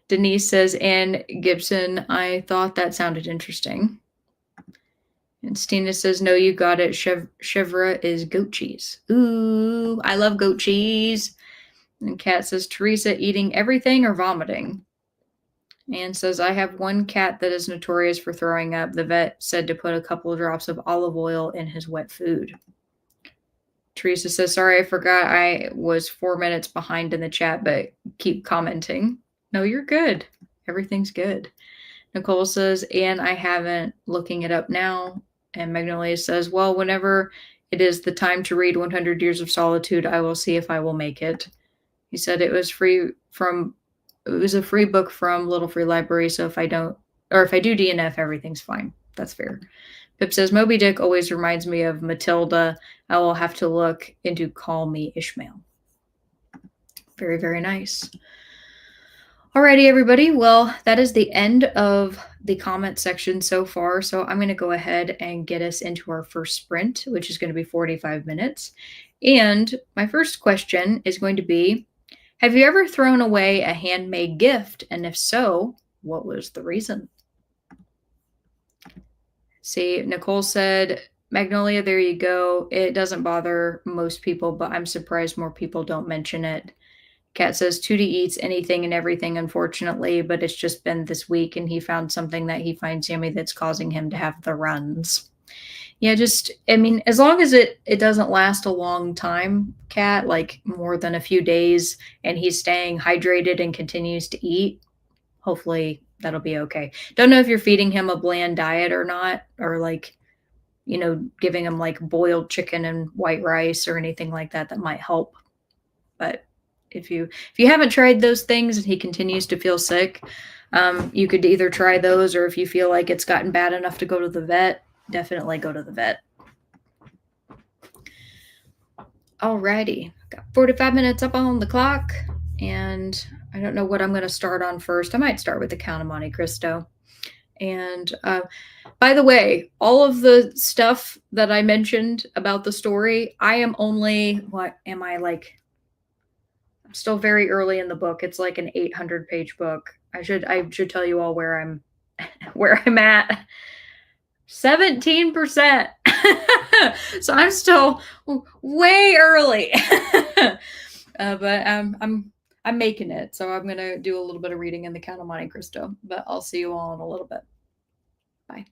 Denise says, Anne Gibson, I thought that sounded interesting. And Stina says, no, you got it. Chevre is goat cheese. Ooh, I love goat cheese. And Kat says, Teresa, eating everything or vomiting? Anne says, I have one cat that is notorious for throwing up. The vet said to put a couple of drops of olive oil in his wet food. Teresa says, sorry, I forgot I was 4 minutes behind in the chat, but keep commenting. No, you're good. Everything's good. Nicole says, and I haven't, looking it up now. And Magnolia says, well, whenever it is the time to read 100 Years of Solitude, I will see if I will make it. He said it was a free book from Little Free Library, so if I do DNF, everything's fine. That's fair. Pip says, Moby Dick always reminds me of Matilda. I will have to look into Call Me Ishmael. Very, very nice. Alrighty, everybody. Well, that is the end of the comment section so far. So I'm going to go ahead and get us into our first sprint, which is going to be 45 minutes. And my first question is going to be, have you ever thrown away a handmade gift? And if so, what was the reason? See, Nicole said, Magnolia, there you go. It doesn't bother most people, but I'm surprised more people don't mention it. Kat says, Tootie eats anything and everything, unfortunately, but it's just been this week and he found something that he finds yummy that's causing him to have the runs. Yeah, as long as it doesn't last a long time, Kat, like more than a few days, and he's staying hydrated and continues to eat, hopefully that'll be okay. Don't know if you're feeding him a bland diet or not, or giving him like boiled chicken and white rice or anything like that might help. But if you haven't tried those things and he continues to feel sick, you could either try those, or if you feel like it's gotten bad enough to go to the vet, definitely go to the vet. Alrighty, got 45 minutes up on the clock, and I don't know what I'm going to start on first. I might start with the Count of Monte Cristo. And by the way, all of the stuff that I mentioned about the story, I am only, I'm still very early in the book. It's like an 800-page book. I should tell you all where I'm at. 17%. So I'm still way early. But I'm making it. So I'm going to do a little bit of reading in the Count of Monte Cristo, but I'll see you all in a little bit. Bye.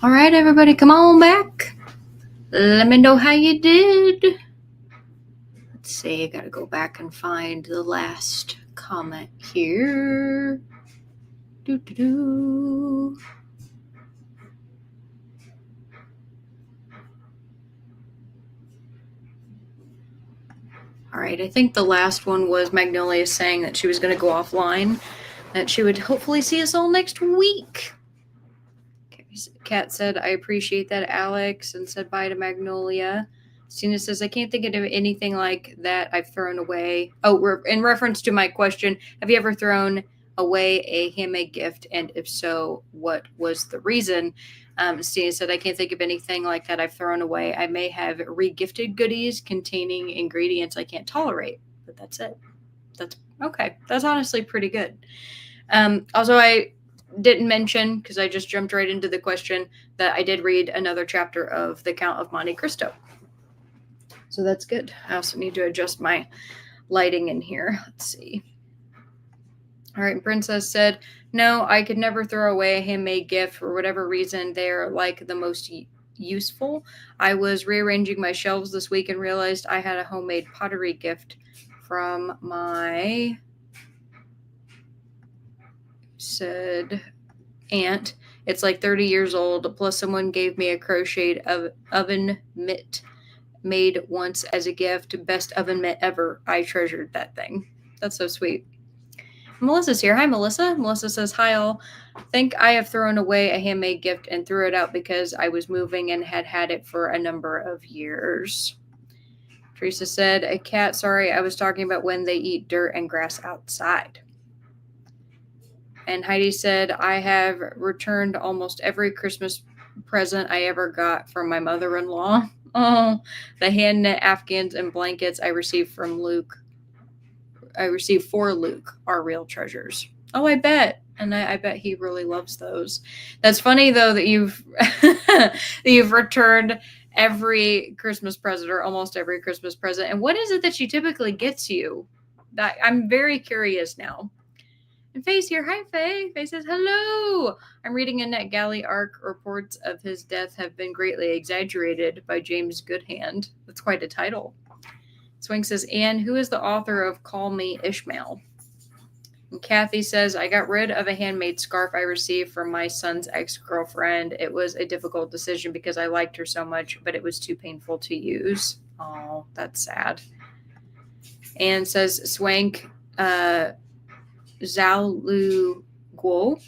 All right, everybody, come on back. Let me know how you did. Let's see, I gotta go back and find the last comment here. Doo-doo-doo. All right, I think the last one was Magnolia saying that she was going to go offline, that she would hopefully see us all next week. Kat said, I appreciate that, Alex, and said bye to Magnolia. Stina says, I can't think of anything like that I've thrown away. Oh, in reference to my question, have you ever thrown away a handmade gift? And if so, what was the reason? Stina said, I can't think of anything like that I've thrown away. I may have regifted goodies containing ingredients I can't tolerate, but that's it. That's okay. That's honestly pretty good. Also, I didn't mention, because I just jumped right into the question, that I did read another chapter of The Count of Monte Cristo. So that's good. I also need to adjust my lighting in here. Let's see. All right, Princess said, no, I could never throw away a handmade gift for whatever reason. They're like the most useful. I was rearranging my shelves this week and realized I had a homemade pottery gift from my aunt. It's like 30 years old, plus someone gave me a crocheted oven mitt made once as a gift. Best oven mitt ever. I treasured that thing. That's so sweet. Melissa's here. Hi, Melissa. Melissa says, hi, all. Think I have thrown away a handmade gift and threw it out because I was moving and had it for a number of years. Teresa said, a cat, sorry, I was talking about when they eat dirt and grass outside. And Heidi said, I have returned almost every Christmas present I ever got from my mother-in-law. Oh, the hand knit Afghans and blankets I received for Luke are real treasures. Oh, I bet. And I bet he really loves those. That's funny, though, that you've returned every Christmas present, or almost every Christmas present. And what is it that she typically gets you? I'm very curious now. And Faye's here. Hi, Faye. Faye says, hello. I'm reading in NetGalley arc. Reports of his death have been greatly exaggerated by James Goodhand. That's quite a title. Swing says, Anne, who is the author of Call Me Ishmael? And Kathy says, I got rid of a handmade scarf I received from my son's ex-girlfriend. It was a difficult decision because I liked her so much, but it was too painful to use. Oh, that's sad. Anne says, Swank, Zhao Guo.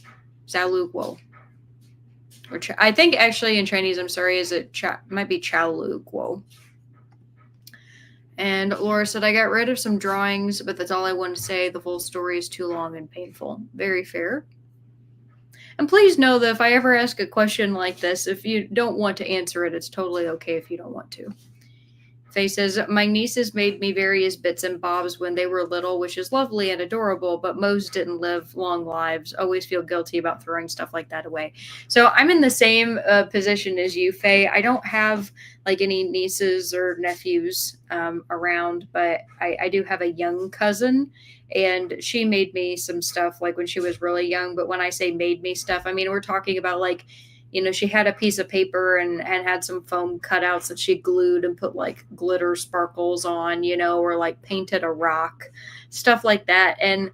Or I think actually in Chinese, I'm sorry, might be Chao Lu Guo. And Laura said, I got rid of some drawings, but that's all I want to say. The full story is too long and painful. Very fair. And please know that if I ever ask a question like this, if you don't want to answer it, it's totally okay if you don't want to. Faye says, my nieces made me various bits and bobs when they were little, which is lovely and adorable, but most didn't live long lives. Always feel guilty about throwing stuff like that away. So I'm in the same position as you, Faye. I don't have like any nieces or nephews around, but I do have a young cousin, and she made me some stuff like when she was really young. But when I say made me stuff, I mean, we're talking about like, you know, she had a piece of paper and had some foam cutouts that she glued and put like glitter sparkles on, you know, or like painted a rock, stuff like that. And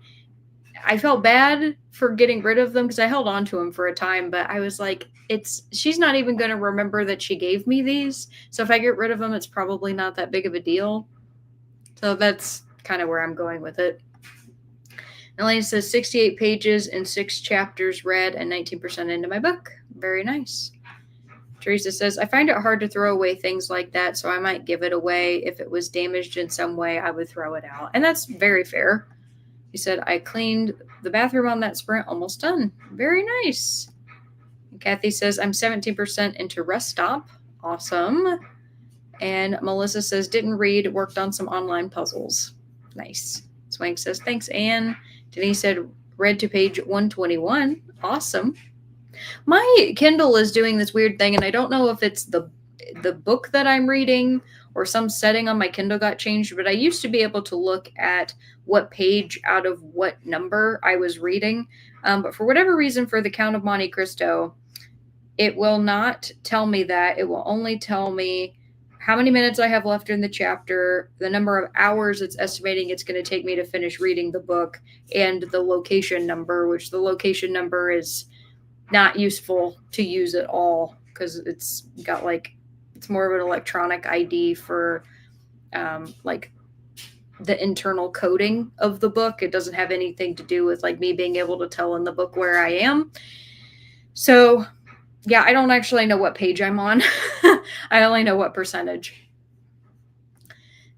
I felt bad for getting rid of them because I held on to them for a time, but I was like, she's not even going to remember that she gave me these. So if I get rid of them, it's probably not that big of a deal. So that's kind of where I'm going with it. Elena says 68 pages and 6 chapters read and 19% into my book. Very nice. Teresa says, I find it hard to throw away things like that, so I might give it away. If it was damaged in some way, I would throw it out. And that's very fair. He said, I cleaned the bathroom on that sprint, almost done. Very nice. And Kathy says, I'm 17% into Rest Stop. Awesome. And Melissa says, didn't read, worked on some online puzzles. Nice. Swank says, thanks, Anne. Denise said, read to page 121. Awesome. My Kindle is doing this weird thing, and I don't know if it's the book that I'm reading or some setting on my Kindle got changed, but I used to be able to look at what page out of what number I was reading. But for whatever reason, for The Count of Monte Cristo, it will not tell me that. It will only tell me how many minutes I have left in the chapter, the number of hours it's estimating it's going to take me to finish reading the book, and the location number, which the location number is not useful to use at all because it's got like, it's more of an electronic ID for like the internal coding of the book. It doesn't have anything to do with like me being able to tell in the book where I am. So yeah, I don't actually know what page I'm on. I only know what percentage.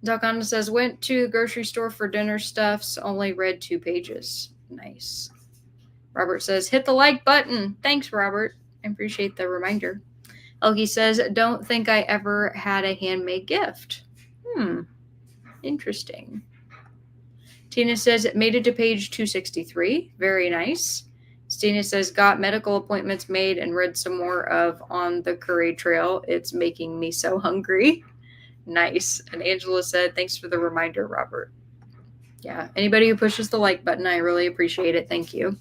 Docana says, went to the grocery store for dinner stuffs, only read 2 pages. Nice. Robert says, hit the like button. Thanks, Robert. I appreciate the reminder. Elkie says, don't think I ever had a handmade gift. Interesting. Tina says, it made it to page 263. Very nice. Stina says, got medical appointments made and read some more of On the Curry Trail. It's making me so hungry. Nice. And Angela said, thanks for the reminder, Robert. Yeah, anybody who pushes the like button, I really appreciate it. Thank you.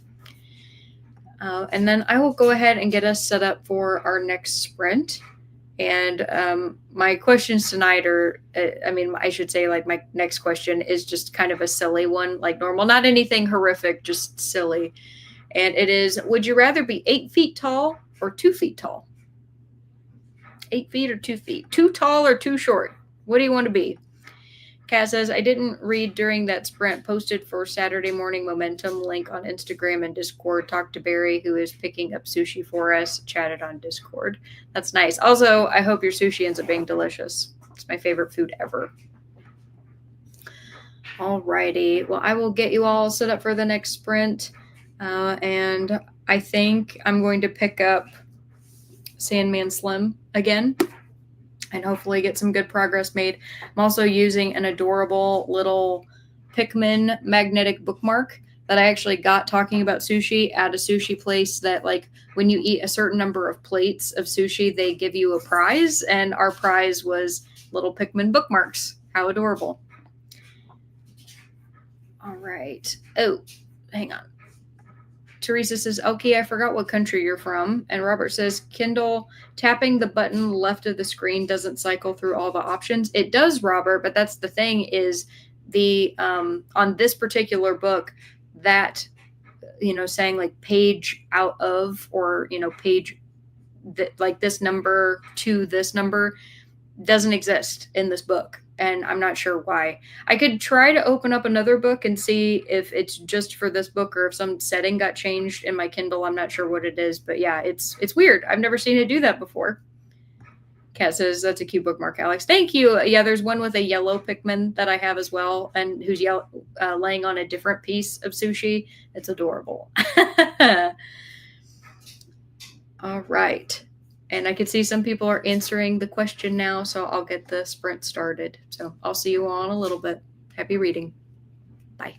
And then I will go ahead and get us set up for our next sprint. And my questions tonight are, I should say, like, my next question is just kind of a silly one, like normal, not anything horrific, just silly. And it is, would you rather be 8 feet tall or 2 feet tall? 8 feet or 2 feet? Too tall or too short? What do you want to be? Kat says, I didn't read during that sprint. Posted for Saturday Morning Momentum. Link on Instagram and Discord. Talked to Barry, who is picking up sushi for us. Chatted on Discord. That's nice. Also, I hope your sushi ends up being delicious. It's my favorite food ever. Alrighty. Well, I will get you all set up for the next sprint. And I think I'm going to pick up Sandman Slim again and hopefully get some good progress made. I'm also using an adorable little Pikmin magnetic bookmark that I actually got talking about sushi at a sushi place that, like, when you eat a certain number of plates of sushi, they give you a prize, and our prize was little Pikmin bookmarks. How adorable. All right. Oh, hang on. Teresa says, okay, I forgot what country you're from. And Robert says, Kindle, tapping the button left of the screen doesn't cycle through all the options. It does, Robert, but that's the thing is the on this particular book, that, saying like page out of, or, page that, like, this number to this number doesn't exist in this book, and I'm not sure why. I could try to open up another book and see if it's just for this book or if some setting got changed in my Kindle. I'm not sure what it is, but yeah, it's weird. I've never seen it do that before. Kat says, that's a cute bookmark, Alex. Thank you. Yeah, there's one with a yellow Pikmin that I have as well, and who's laying on a different piece of sushi. It's adorable. All right. And I can see some people are answering the question now, so I'll get the sprint started. So I'll see you all in a little bit. Happy reading. Bye.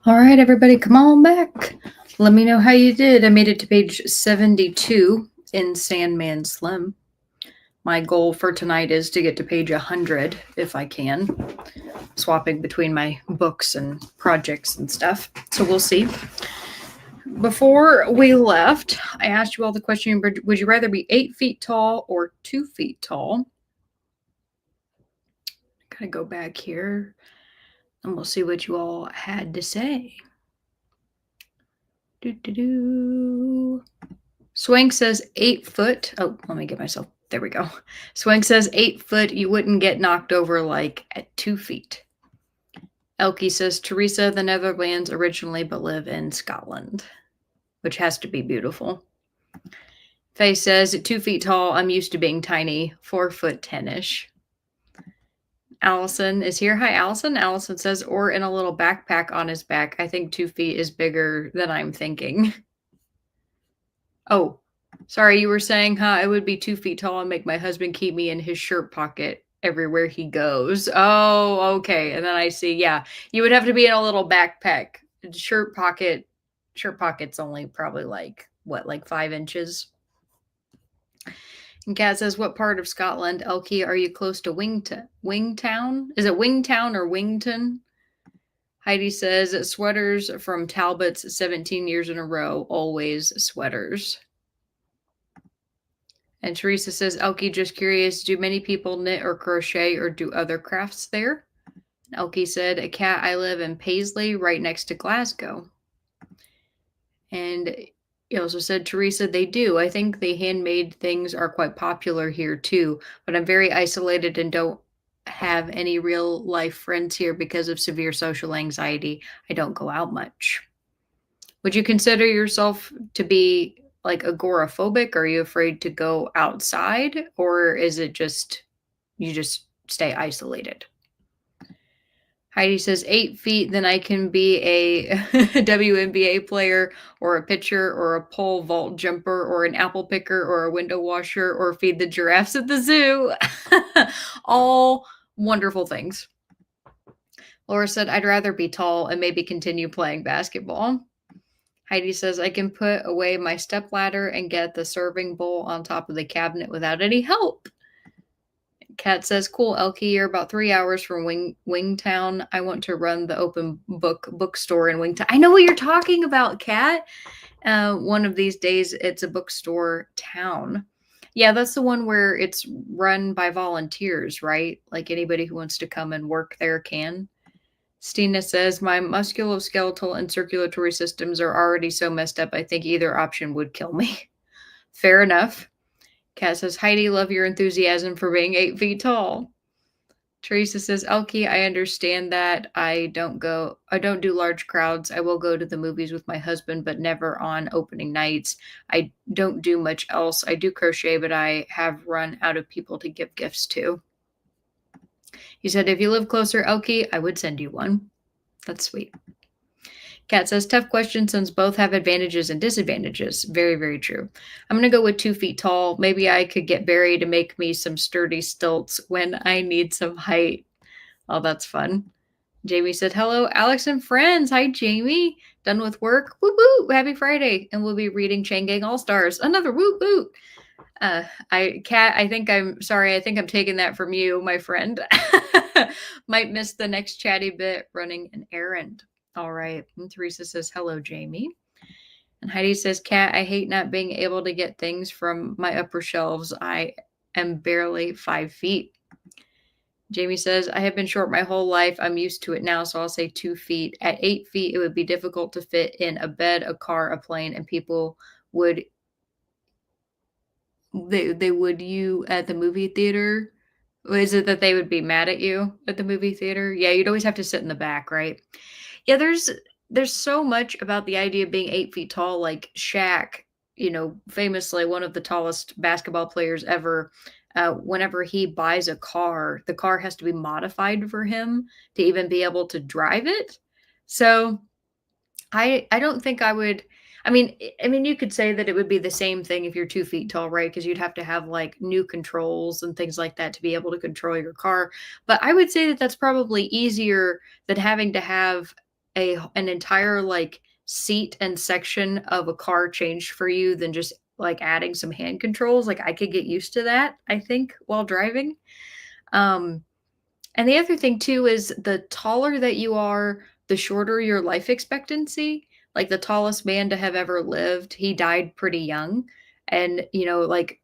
All right, everybody, come on back. Let me know how you did. I made it to page 72 in Sandman Slim. My goal for tonight is to get to page 100 if I can, swapping between my books and projects and stuff. So we'll see. Before we left, I asked you all the question, would you rather be 8 feet tall or 2 feet tall? Gotta go back here and we'll see what you all had to say. Swank says 8 foot. Oh, let me get myself. There we go. Swank says 8 foot. You wouldn't get knocked over like at 2 feet. Elkie says Teresa, the Netherlands originally, but live in Scotland, which has to be beautiful. Faye says 2 feet tall. I'm used to being tiny. 4 foot 10-ish. Allison is here. Hi, Allison. Allison says, or in a little backpack on his back. I think 2 feet is bigger than I'm thinking. Oh, sorry, you were saying, it would be 2 feet tall and make my husband keep me in his shirt pocket everywhere he goes. Oh, okay. And then I see, yeah, you would have to be in a little backpack. Shirt pocket's only probably like 5 inches. And Kat says, what part of Scotland, Elkie, are you close to Wingtown? Is it Wingtown or Wington? Heidi says, sweaters from Talbot's 17 years in a row, always sweaters. And Teresa says, Elkie, just curious, do many people knit or crochet or do other crafts there? And Elkie said, Kat, I live in Paisley, right next to Glasgow. And he also said, Teresa, they do. I think the handmade things are quite popular here too, but I'm very isolated and don't have any real life friends here because of severe social anxiety. I don't go out much. Would you consider yourself to be like agoraphobic? Are you afraid to go outside, or is it just you just stay isolated? Heidi says 8 feet, then I can be a WNBA player or a pitcher or a pole vault jumper or an apple picker or a window washer or feed the giraffes at the zoo. All wonderful things. Laura said, I'd rather be tall and maybe continue playing basketball. Heidi says, I can put away my stepladder and get the serving bowl on top of the cabinet without any help. Kat says, cool, Elkie, you're about 3 hours from Wingtown. I want to run the open bookstore in Wingtown. I know what you're talking about, Kat. One of these days, it's a bookstore town. Yeah, that's the one where it's run by volunteers, right? Like anybody who wants to come and work there can. Stina says, my musculoskeletal and circulatory systems are already so messed up, I think either option would kill me. Fair enough. Kat says, Heidi, love your enthusiasm for being 8 feet tall. Teresa says, Elkie, I understand that. I don't do large crowds. I will go to the movies with my husband, but never on opening nights. I don't do much else. I do crochet, but I have run out of people to give gifts to. He said, if you live closer, Elkie, I would send you one. That's sweet. Kat says, tough question since both have advantages and disadvantages. Very, very true. I'm going to go with 2 feet tall. Maybe I could get Barry to make me some sturdy stilts when I need some height. Oh, that's fun. Jamie said, hello, Alex and friends. Hi, Jamie. Done with work? Woo woo. Happy Friday. And we'll be reading Chain Gang All-Stars. Another woo woo. Kat, I think I'm taking that from you, my friend. Might miss the next chatty bit running an errand. All right. And Teresa says, hello, Jamie. And Heidi says, Kat, I hate not being able to get things from my upper shelves. I am barely 5 feet. Jamie says, I have been short my whole life. I'm used to it now, so I'll say 2 feet. At 8 feet, it would be difficult to fit in a bed, a car, a plane, and people would you at the movie theater? Is it that they would be mad at you at the movie theater? Yeah, you'd always have to sit in the back, right? Yeah, there's so much about the idea of being 8 feet tall, like Shaq, famously one of the tallest basketball players ever. Whenever he buys a car, the car has to be modified for him to even be able to drive it. So I don't think I would. I mean, you could say that it would be the same thing if you're 2 feet tall, right? Because you'd have to have like new controls and things like that to be able to control your car. But I would say that that's probably easier than having to have an entire like seat and section of a car changed for you than just like adding some hand controls. Like I could get used to that, I think, while driving. Um, and the other thing too is the taller that you are, the shorter your life expectancy. Like the tallest man to have ever lived, he died pretty young. And, like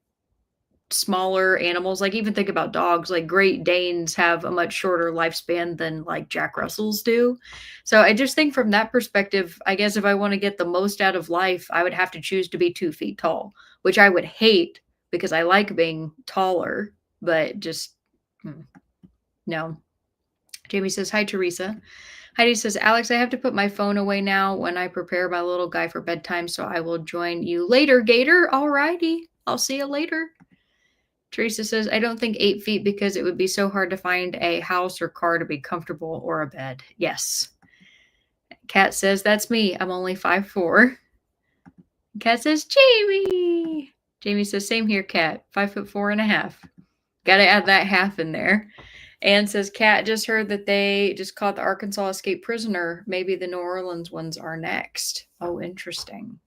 smaller animals, like even think about dogs, like Great Danes have a much shorter lifespan than like Jack Russells do. So I just think from that perspective, I guess if I want to get the most out of life, I would have to choose to be 2 feet tall, which I would hate because I like being taller, but just no. Jamie says, hi, Teresa. Heidi says, Alex, I have to put my phone away now when I prepare my little guy for bedtime, so I will join you later, Gator. All righty. I'll see you later. Teresa says, I don't think 8 feet because it would be so hard to find a house or car to be comfortable or a bed. Yes. Kat says, that's me. I'm only 5'4". Kat says, Jamie. Jamie says, same here, Kat. 5'4.5". Got to add that half in there. Anne says, Kat just heard that they just caught the Arkansas escaped prisoner. Maybe the New Orleans ones are next. Oh, interesting.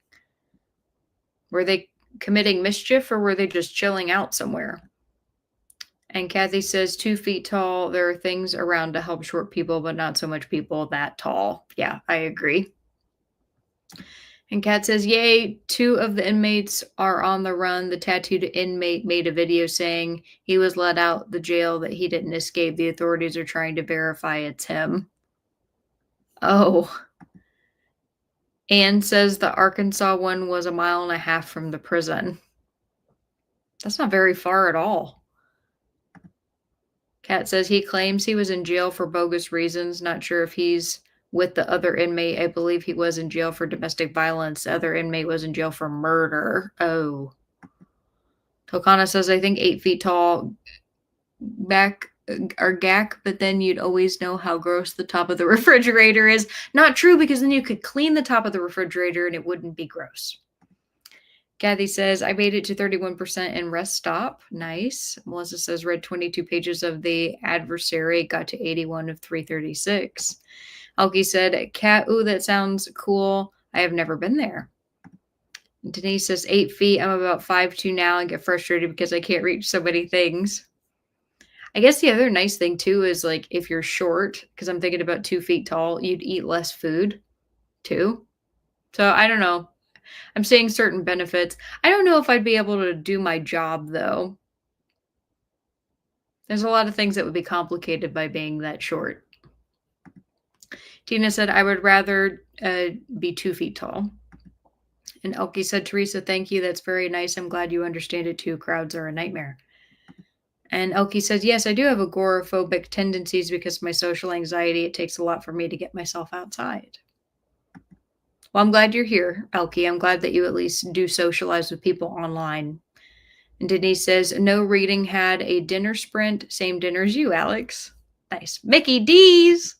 Were they committing mischief or were they just chilling out somewhere? And Kathy says 2 feet tall. There are things around to help short people, but not so much people that tall. Yeah, I agree. And Kat says, yay, 2 of the inmates are on the run. The tattooed inmate made a video saying he was let out the jail, that he didn't escape. The authorities are trying to verify it's him. Oh. Anne says the Arkansas one was 1.5 miles from the prison. That's not very far at all. Kat says he claims he was in jail for bogus reasons. Not sure if he's with the other inmate. I believe he was in jail for domestic violence. The other inmate was in jail for murder. Oh. Tokana says, I think 8 feet tall back or gack, but then you'd always know how gross the top of the refrigerator is. Not true, because then you could clean the top of the refrigerator and it wouldn't be gross. Kathy says, I made it to 31% in rest stop. Nice. Melissa says, read 22 pages of The Adversary, got to 81 of 336. Elkie said, Kat, ooh, that sounds cool. I have never been there. Denise says, 8 feet. I'm about 5'2" now and get frustrated because I can't reach so many things. I guess the other nice thing too is like if you're short, because I'm thinking about 2 feet tall, you'd eat less food too. So I don't know. I'm seeing certain benefits. I don't know if I'd be able to do my job though. There's a lot of things that would be complicated by being that short. Tina said, I would rather be 2 feet tall. And Elkie said, Teresa, thank you. That's very nice. I'm glad you understand it too. Crowds are a nightmare. And Elkie says, yes, I do have agoraphobic tendencies because of my social anxiety. It takes a lot for me to get myself outside. Well, I'm glad you're here, Elkie. I'm glad that you at least do socialize with people online. And Denise says, no reading, had a dinner sprint. Same dinner as you, Alex. Nice. Mickey D's.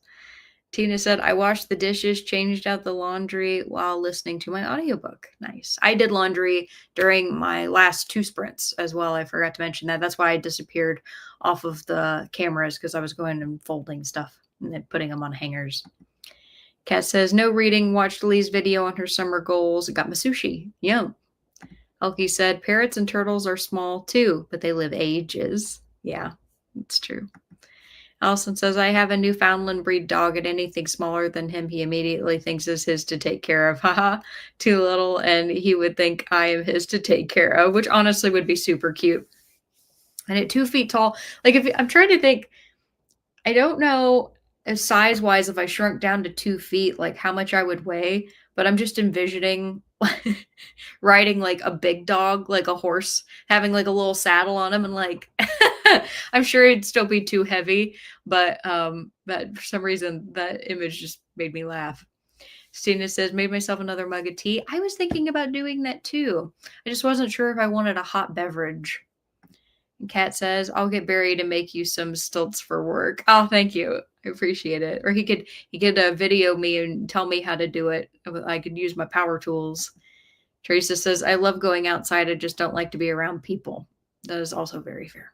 Tina said, I washed the dishes, changed out the laundry while listening to my audiobook. Nice. I did laundry during my last 2 sprints as well. I forgot to mention that. That's why I disappeared off of the cameras, because I was going and folding stuff and then putting them on hangers. Kat says, no reading, watched Lee's video on her summer goals. Got my sushi. Yum. Elkie said, parrots and turtles are small too, but they live ages. Yeah, it's true. Allison says, I have a Newfoundland breed dog, and anything smaller than him, he immediately thinks is his to take care of. Haha, too little, and he would think I am his to take care of, which honestly would be super cute. And at 2 feet tall, like if I'm trying to think, I don't know size-wise if I shrunk down to 2 feet, like how much I would weigh, but I'm just envisioning riding like a big dog, like a horse, having like a little saddle on him, and like I'm sure it'd still be too heavy, but for some reason that image just made me laugh. Stina says, made myself another mug of tea. I was thinking about doing that too. I just wasn't sure if I wanted a hot beverage. And Kat says, I'll get Barry to make you some stilts for work. Oh, thank you. I appreciate it. Or he could video me and tell me how to do it. I could use my power tools. Teresa says, I love going outside. I just don't like to be around people. That is also very fair.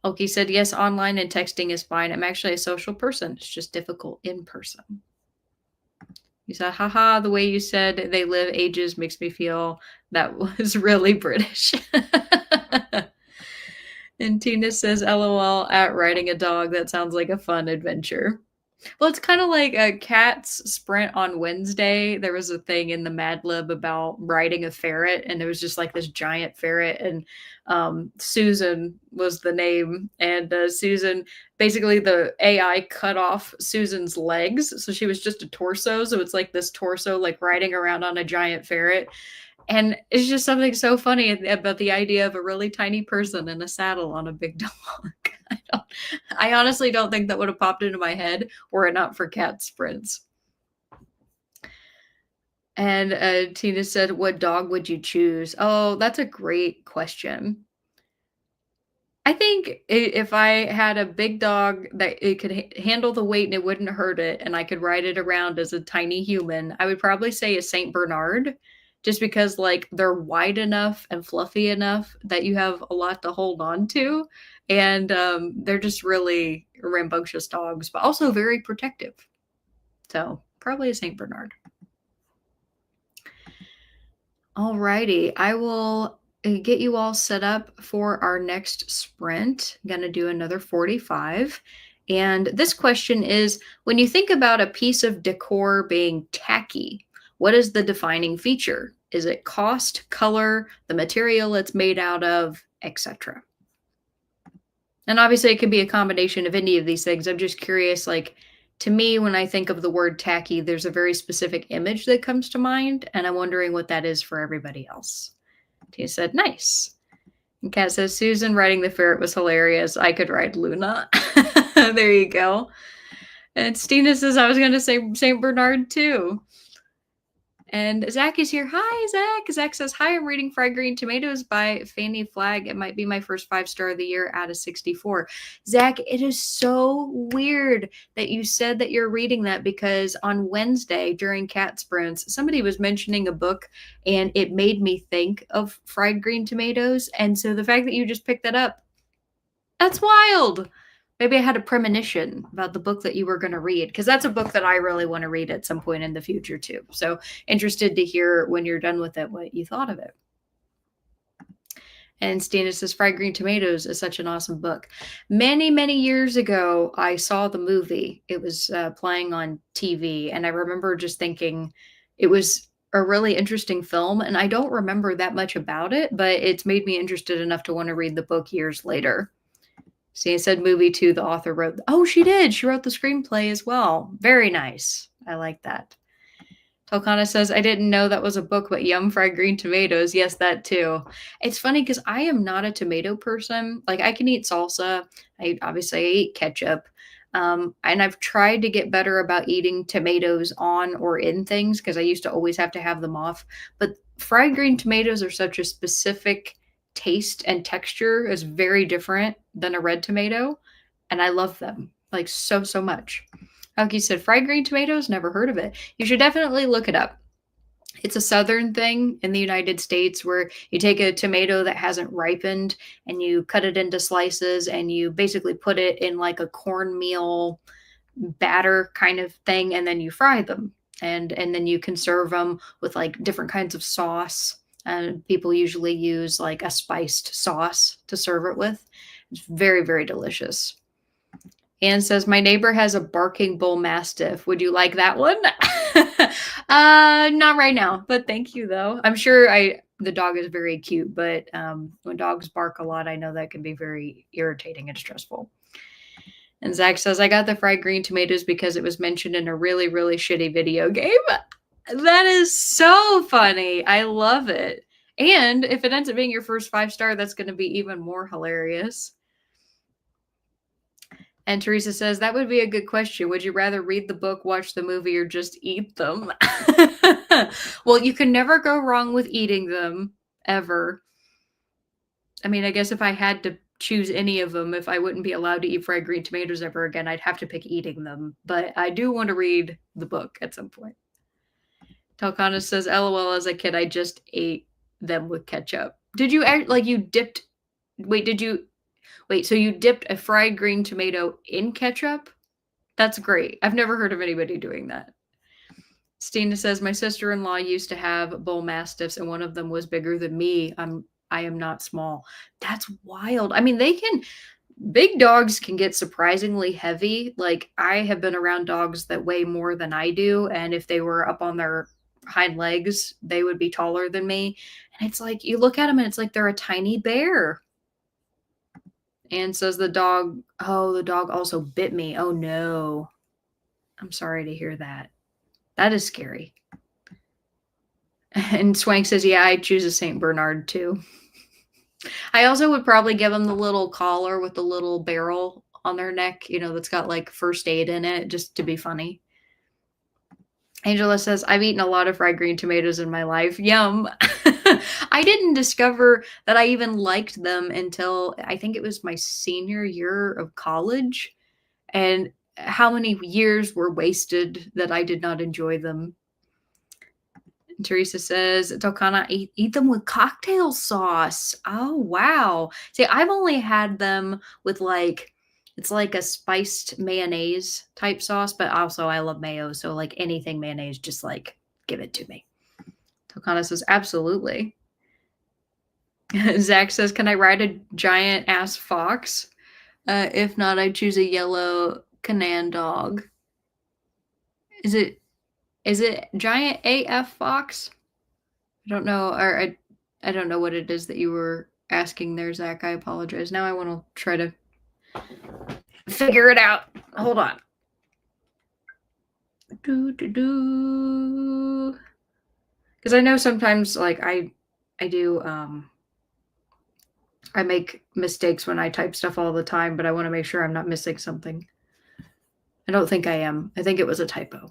Elkie said, yes, online and texting is fine. I'm actually a social person. It's just difficult in person. You said, haha, the way you said they live ages makes me feel that was really British. And Tina says, LOL at riding a dog. That sounds like a fun adventure. Well, it's kind of like a cat's sprint on Wednesday. There was a thing in the Mad Lib about riding a ferret, and it was just like this giant ferret, and Susan was the name. And Susan, basically, the AI cut off Susan's legs, so she was just a torso. So it's like this torso, like riding around on a giant ferret. And it's just something so funny about the idea of a really tiny person in a saddle on a big dog. I honestly don't think that would have popped into my head were it not for cat sprints. And Tina said, what dog would you choose? Oh, that's a great question. I think if I had a big dog that it could handle the weight and it wouldn't hurt it, and I could ride it around as a tiny human, I would probably say a Saint Bernard, just because like they're wide enough and fluffy enough that you have a lot to hold on to, and they're just really rambunctious dogs, but also very protective. So probably a Saint Bernard. Alrighty, I will get you all set up for our next sprint. I'm going to do another 45. And this question is, when you think about a piece of decor being tacky, what is the defining feature? Is it cost, color, the material it's made out of, etc.? And obviously it can be a combination of any of these things. I'm just curious, like, to me, when I think of the word tacky, there's a very specific image that comes to mind, and I'm wondering what that is for everybody else. Tia said, nice. And Kat says, Susan riding the ferret was hilarious. I could ride Luna. There you go. And Stina says, I was going to say St. Bernard too. And Zach is here. Hi, Zach. Zach says, hi, I'm reading Fried Green Tomatoes by Fanny Flagg. It might be my first 5-star of the year out of 64. Zach, it is so weird that you said that you're reading that, because on Wednesday during Cat Sprints, somebody was mentioning a book and it made me think of Fried Green Tomatoes. And so the fact that you just picked that up, that's wild. Maybe I had a premonition about the book that you were going to read, because that's a book that I really want to read at some point in the future too. So interested to hear when you're done with it what you thought of it. And Stina says, Fried Green Tomatoes is such an awesome book. Many, many years ago, I saw the movie. It was playing on TV, and I remember just thinking it was a really interesting film, and I don't remember that much about it, but it's made me interested enough to want to read the book years later. See, I said movie too. The author wrote. Oh, she did. She wrote the screenplay as well. Very nice. I like that. Tolkana says, I didn't know that was a book, but yum, fried green tomatoes. Yes, that too. It's funny because I am not a tomato person. Like, I can eat salsa. I eat ketchup. And I've tried to get better about eating tomatoes on or in things, because I used to always have to have them off. But fried green tomatoes are such a specific taste and texture, is very different than a red tomato, and I love them like so much. Like you said, fried green tomatoes, never heard of it. You should definitely look it up. It's a southern thing in the United States, where you take a tomato that hasn't ripened and you cut it into slices, and you basically put it in like a cornmeal batter kind of thing, and then you fry them, and then you can serve them with like different kinds of sauce. And people usually use like a spiced sauce to serve it with. It's very, very delicious. Anne says, my neighbor has a barking bull mastiff. Would you like that one? Not right now, but thank you though. I'm sure the dog is very cute, but when dogs bark a lot, I know that can be very irritating and stressful. And Zach says, I got the fried green tomatoes because it was mentioned in a really, really shitty video game. That is so funny. I love it. And if it ends up being your first 5-star, that's going to be even more hilarious. And Teresa says, that would be a good question. Would you rather read the book, watch the movie, or just eat them? Well, you can never go wrong with eating them, ever. I mean, I guess if I had to choose any of them, if I wouldn't be allowed to eat fried green tomatoes ever again, I'd have to pick eating them. But I do want to read the book at some point. Talcana says, LOL, as a kid, I just ate them with ketchup. Did you like you dipped? So you dipped a fried green tomato in ketchup? That's great. I've never heard of anybody doing that. Stina says, my sister-in-law used to have bull mastiffs, and one of them was bigger than me. I am not small. That's wild. I mean, big dogs can get surprisingly heavy. Like, I have been around dogs that weigh more than I do, and if they were up on their hind legs, they would be taller than me. And it's like you look at them and it's like they're a tiny bear. And says the dog also bit me. Oh no. I'm sorry to hear that. That is scary. And Swank says, yeah, I'd choose a St. Bernard too. I also would probably give them the little collar with the little barrel on their neck, that's got like first aid in it, just to be funny. Angela says, I've eaten a lot of fried green tomatoes in my life. Yum. I didn't discover that I even liked them until I think it was my senior year of college. And how many years were wasted that I did not enjoy them. And Teresa says, Tokana, eat them with cocktail sauce. Oh, wow. See, I've only had them with it's like a spiced mayonnaise type sauce, but also I love mayo. So, like anything mayonnaise, just like give it to me. Tokana says, absolutely. Zach says, can I ride a giant ass fox? If not, I'd choose a yellow Canaan dog. Is it giant AF fox? I don't know, or I don't know what it is that you were asking there, Zach. I apologize. Now I want to try to figure it out. Hold on. Because I know sometimes, like I do, I make mistakes when I type stuff all the time, but I want to make sure I'm not missing something. I don't think I am. I think it was a typo.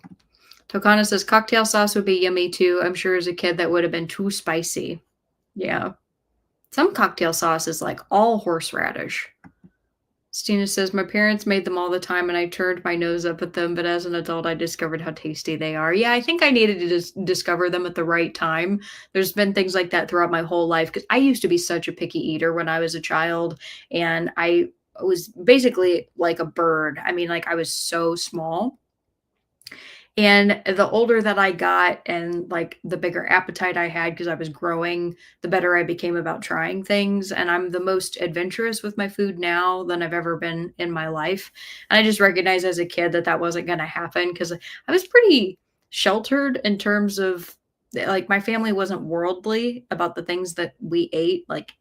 Tokana says cocktail sauce would be yummy too. I'm sure as a kid that would have been too spicy. Yeah. Some cocktail sauce is like all horseradish. Stina says, my parents made them all the time and I turned my nose up at them, but as an adult, I discovered how tasty they are. Yeah, I think I needed to just discover them at the right time. There's been things like that throughout my whole life because I used to be such a picky eater when I was a child, and I was basically like a bird. I mean, like I was so small. And the older that I got and like the bigger appetite I had because I was growing, the better I became about trying things. And I'm the most adventurous with my food now than I've ever been in my life. And I just recognized as a kid that that wasn't going to happen because I was pretty sheltered in terms of like my family wasn't worldly about the things that we ate, like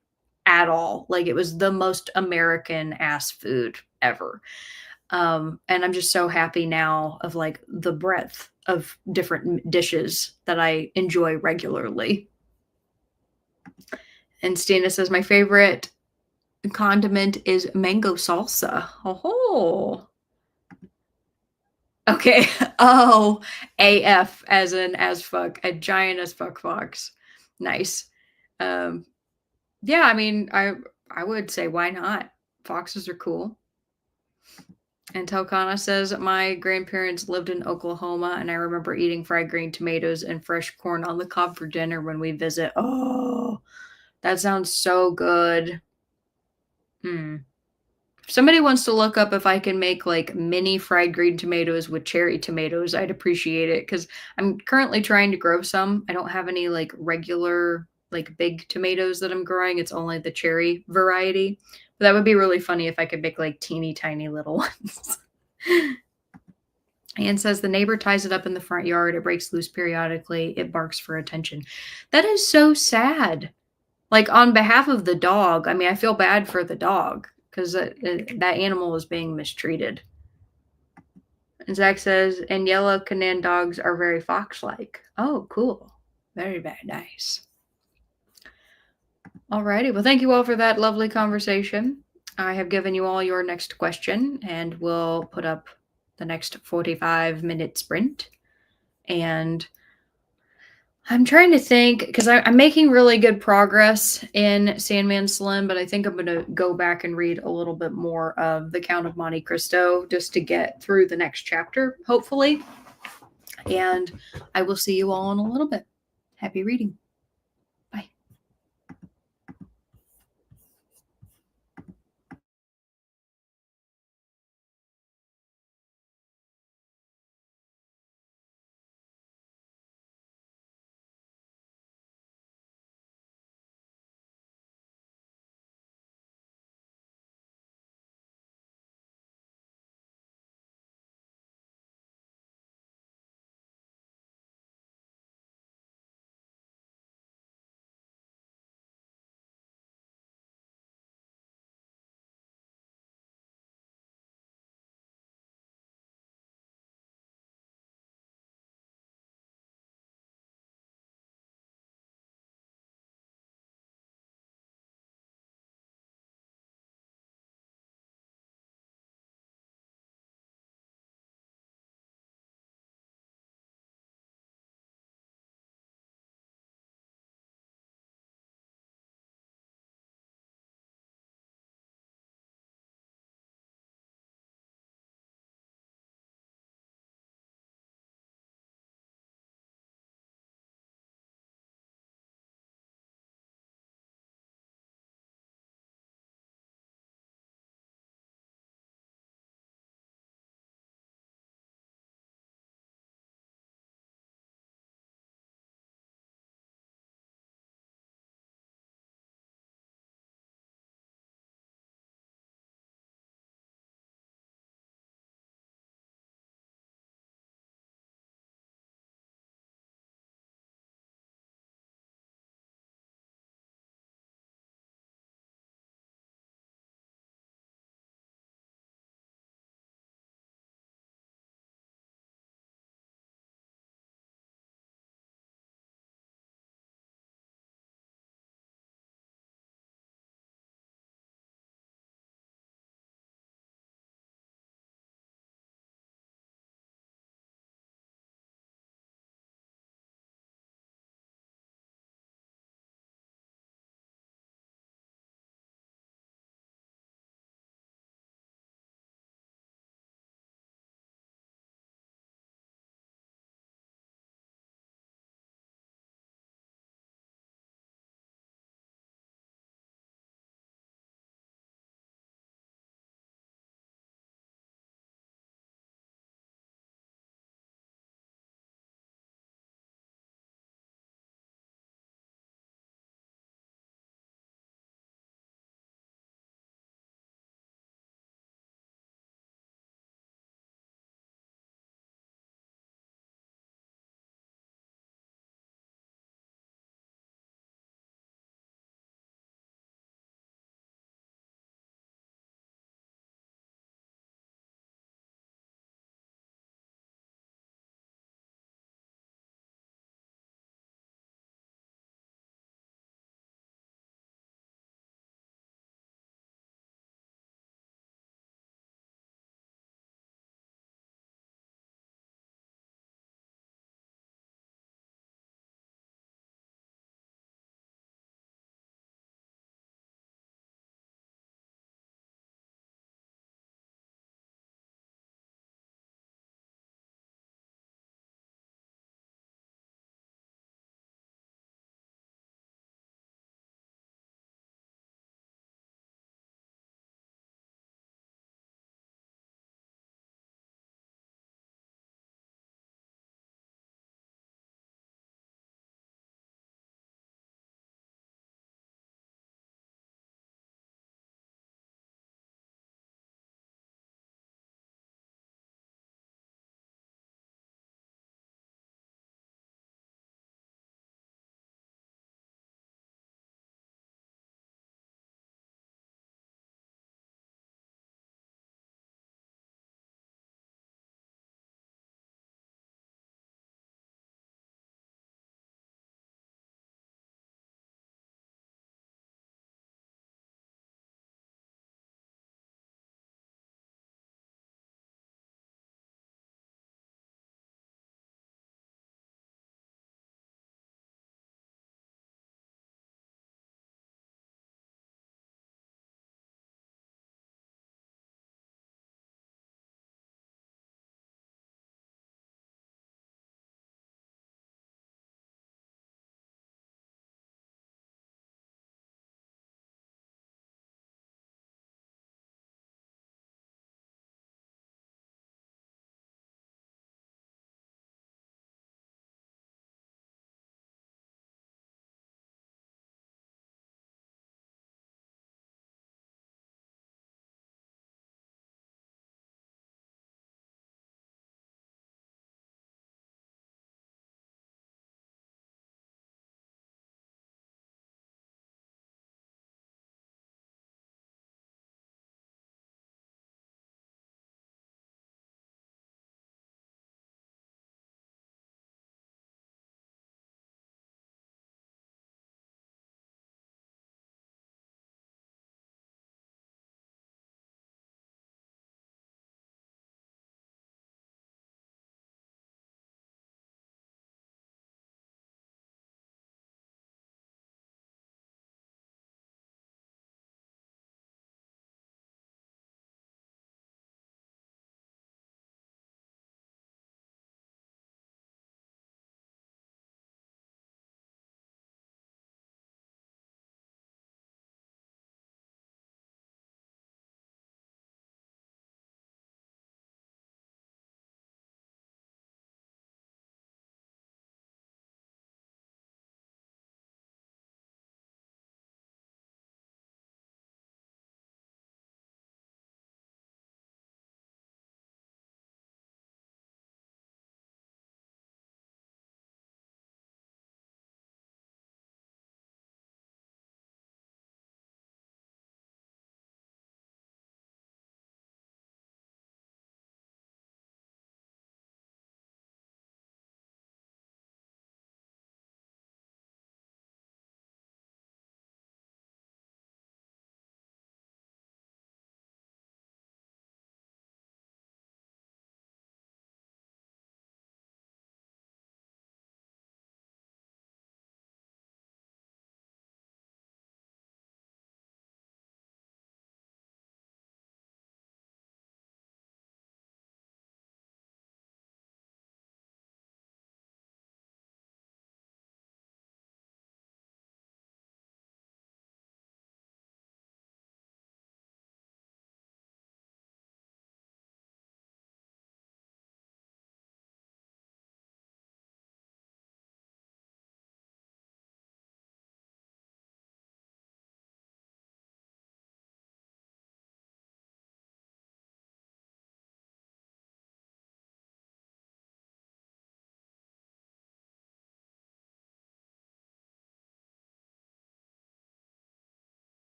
at all. Like it was the most American ass food ever. And I'm just so happy now of like the breadth of different dishes that I enjoy regularly. And Stina says, my favorite condiment is mango salsa. Oh, okay. Oh, AF as in as fuck, a giant as fuck fox. Nice. Um, yeah, I mean, I would say why not? Foxes are cool. And Telcana says, my grandparents lived in Oklahoma, and I remember eating fried green tomatoes and fresh corn on the cob for dinner when we visit. Oh, that sounds so good. Hmm. If somebody wants to look up if I can make like mini fried green tomatoes with cherry tomatoes, I'd appreciate it because I'm currently trying to grow some. I don't have any like regular, like big tomatoes that I'm growing. It's only the cherry variety. But that would be really funny if I could make like teeny tiny little ones. Anne says the neighbor ties it up in the front yard. It breaks loose periodically. It barks for attention. That is so sad. Like on behalf of the dog, I mean, I feel bad for the dog because that animal is being mistreated. And Zach says, and yellow Canaan dogs are very fox-like. Oh, cool. Very, very nice. Alrighty. Well, thank you all for that lovely conversation. I have given you all your next question, and we'll put up the next 45-minute sprint. And I'm trying to think because I'm making really good progress in Sandman Slim, but I think I'm going to go back and read a little bit more of The Count of Monte Cristo just to get through the next chapter, hopefully. And I will see you all in a little bit. Happy reading.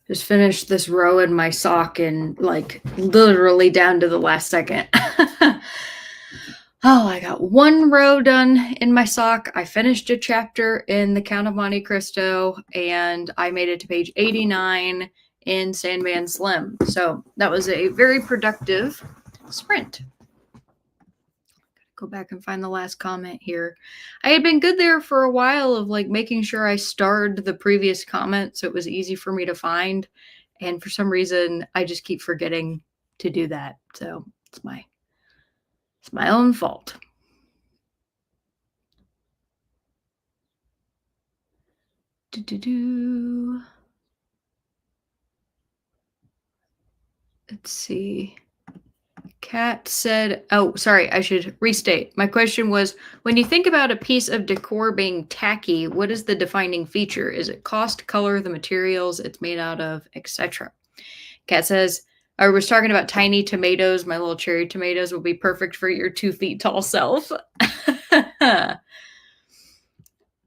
Just finished this row in my sock and like literally down to the last second. Oh, I got one row done in my sock. I finished a chapter in The Count of Monte Cristo, and I made it to page 89 in Sandman Slim. So that was a very productive sprint. Go back and find the last comment here. I had been good there for a while of like making sure I starred the previous comment so it was easy for me to find. And for some reason, I just keep forgetting to do that. So it's my own fault. Let's see. Kat said, oh, sorry, I should restate. My question was, when you think about a piece of decor being tacky, what is the defining feature? Is it cost, color, the materials it's made out of, etc.? Kat says, I was talking about tiny tomatoes. My little cherry tomatoes will be perfect for your 2 feet tall self.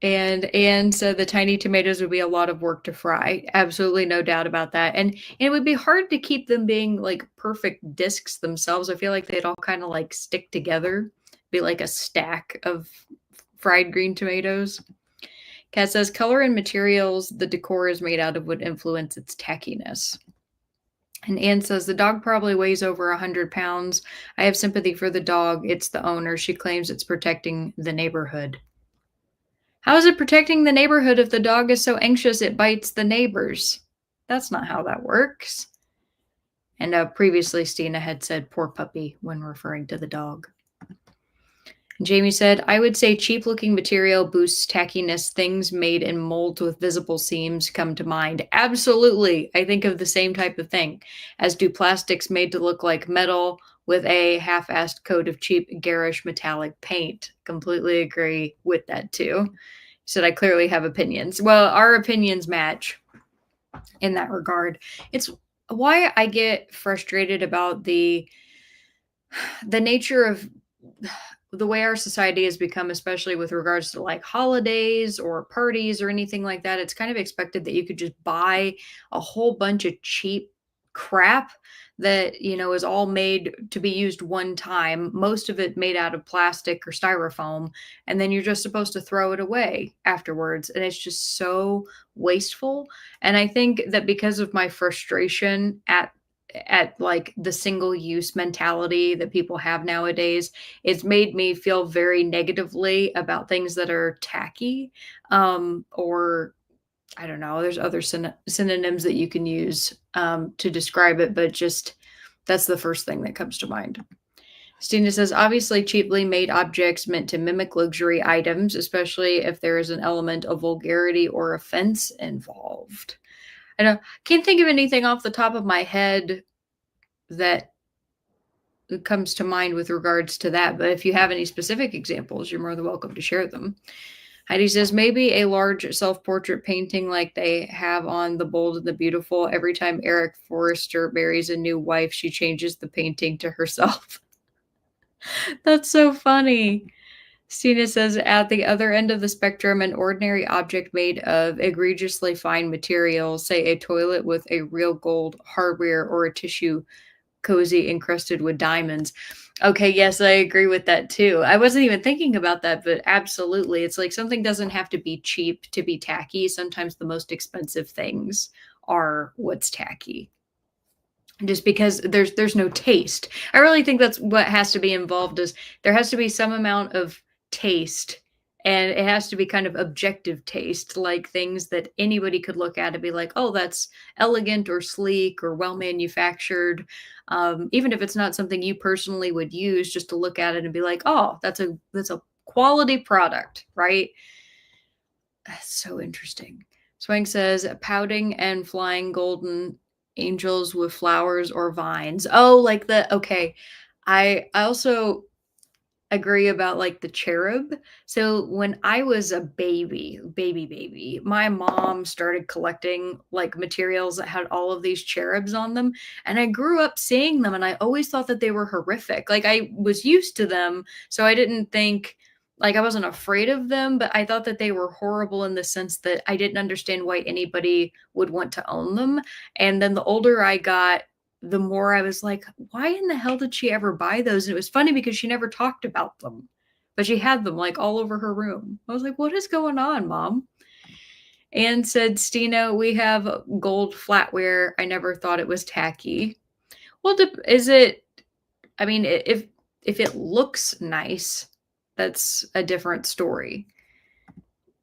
And so the tiny tomatoes would be a lot of work to fry. Absolutely no doubt about that. And it would be hard to keep them being like perfect discs themselves. I feel like they'd all kind of like stick together, be like a stack of fried green tomatoes. Kat says color and materials the decor is made out of would influence its tackiness. And Anne says the dog probably weighs over 100 pounds. I have sympathy for the dog. It's the owner. She claims it's protecting the neighborhood. How is it protecting the neighborhood if the dog is so anxious it bites the neighbors? That's not how that works. And previously, Stina had said poor puppy when referring to the dog. And Jamie said, I would say cheap looking material boosts tackiness. Things made in molds with visible seams come to mind. Absolutely. I think of the same type of thing, as do plastics made to look like metal with a half-assed coat of cheap, garish metallic paint. Completely agree with that too. He said, I clearly have opinions. Well, our opinions match in that regard. It's why I get frustrated about the nature of the way our society has become, especially with regards to like holidays or parties or anything like that. It's kind of expected that you could just buy a whole bunch of cheap crap that, you know, is all made to be used one time, most of it made out of plastic or styrofoam, and then you're just supposed to throw it away afterwards. And it's just so wasteful. And I think that because of my frustration at like the single use mentality that people have nowadays, it's made me feel very negatively about things that are tacky, or I don't know, there's other synonyms that you can use to describe it, but just that's the first thing that comes to mind. Stina says, obviously, cheaply made objects meant to mimic luxury items, especially if there is an element of vulgarity or offense involved. I can't think of anything off the top of my head that comes to mind with regards to that. But if you have any specific examples, you're more than welcome to share them. Heidi says, maybe a large self-portrait painting like they have on The Bold and the Beautiful. Every time Eric Forrester marries a new wife, she changes the painting to herself. That's so funny. Stina says, at the other end of the spectrum, an ordinary object made of egregiously fine materials, say a toilet with a real gold hardware or a tissue cozy encrusted with diamonds. Okay, yes, I agree with that too. I wasn't even thinking about that, but absolutely. It's like something doesn't have to be cheap to be tacky. Sometimes the most expensive things are what's tacky. Just because there's no taste. I really think that's what has to be involved, is there has to be some amount of taste, and it has to be kind of objective taste, like things that anybody could look at and be like, oh, that's elegant or sleek or well manufactured. Even if it's not something you personally would use, just to look at it and be like, oh, that's a quality product, right? That's so interesting. Swang says, pouting and flying golden angels with flowers or vines. Oh, like okay. I also agree about like the cherub. So when I was a baby, my mom started collecting like materials that had all of these cherubs on them. And I grew up seeing them and I always thought that they were horrific. Like I was used to them. So I didn't think like, I wasn't afraid of them, but I thought that they were horrible in the sense that I didn't understand why anybody would want to own them. And then the older I got, the more I was like, why in the hell did she ever buy those? And it was funny because she never talked about them, but she had them like all over her room. I was like, what is going on, Mom? Anne said, Stina, we have gold flatware. I never thought it was tacky. Well, is it, I mean, if it looks nice, that's a different story.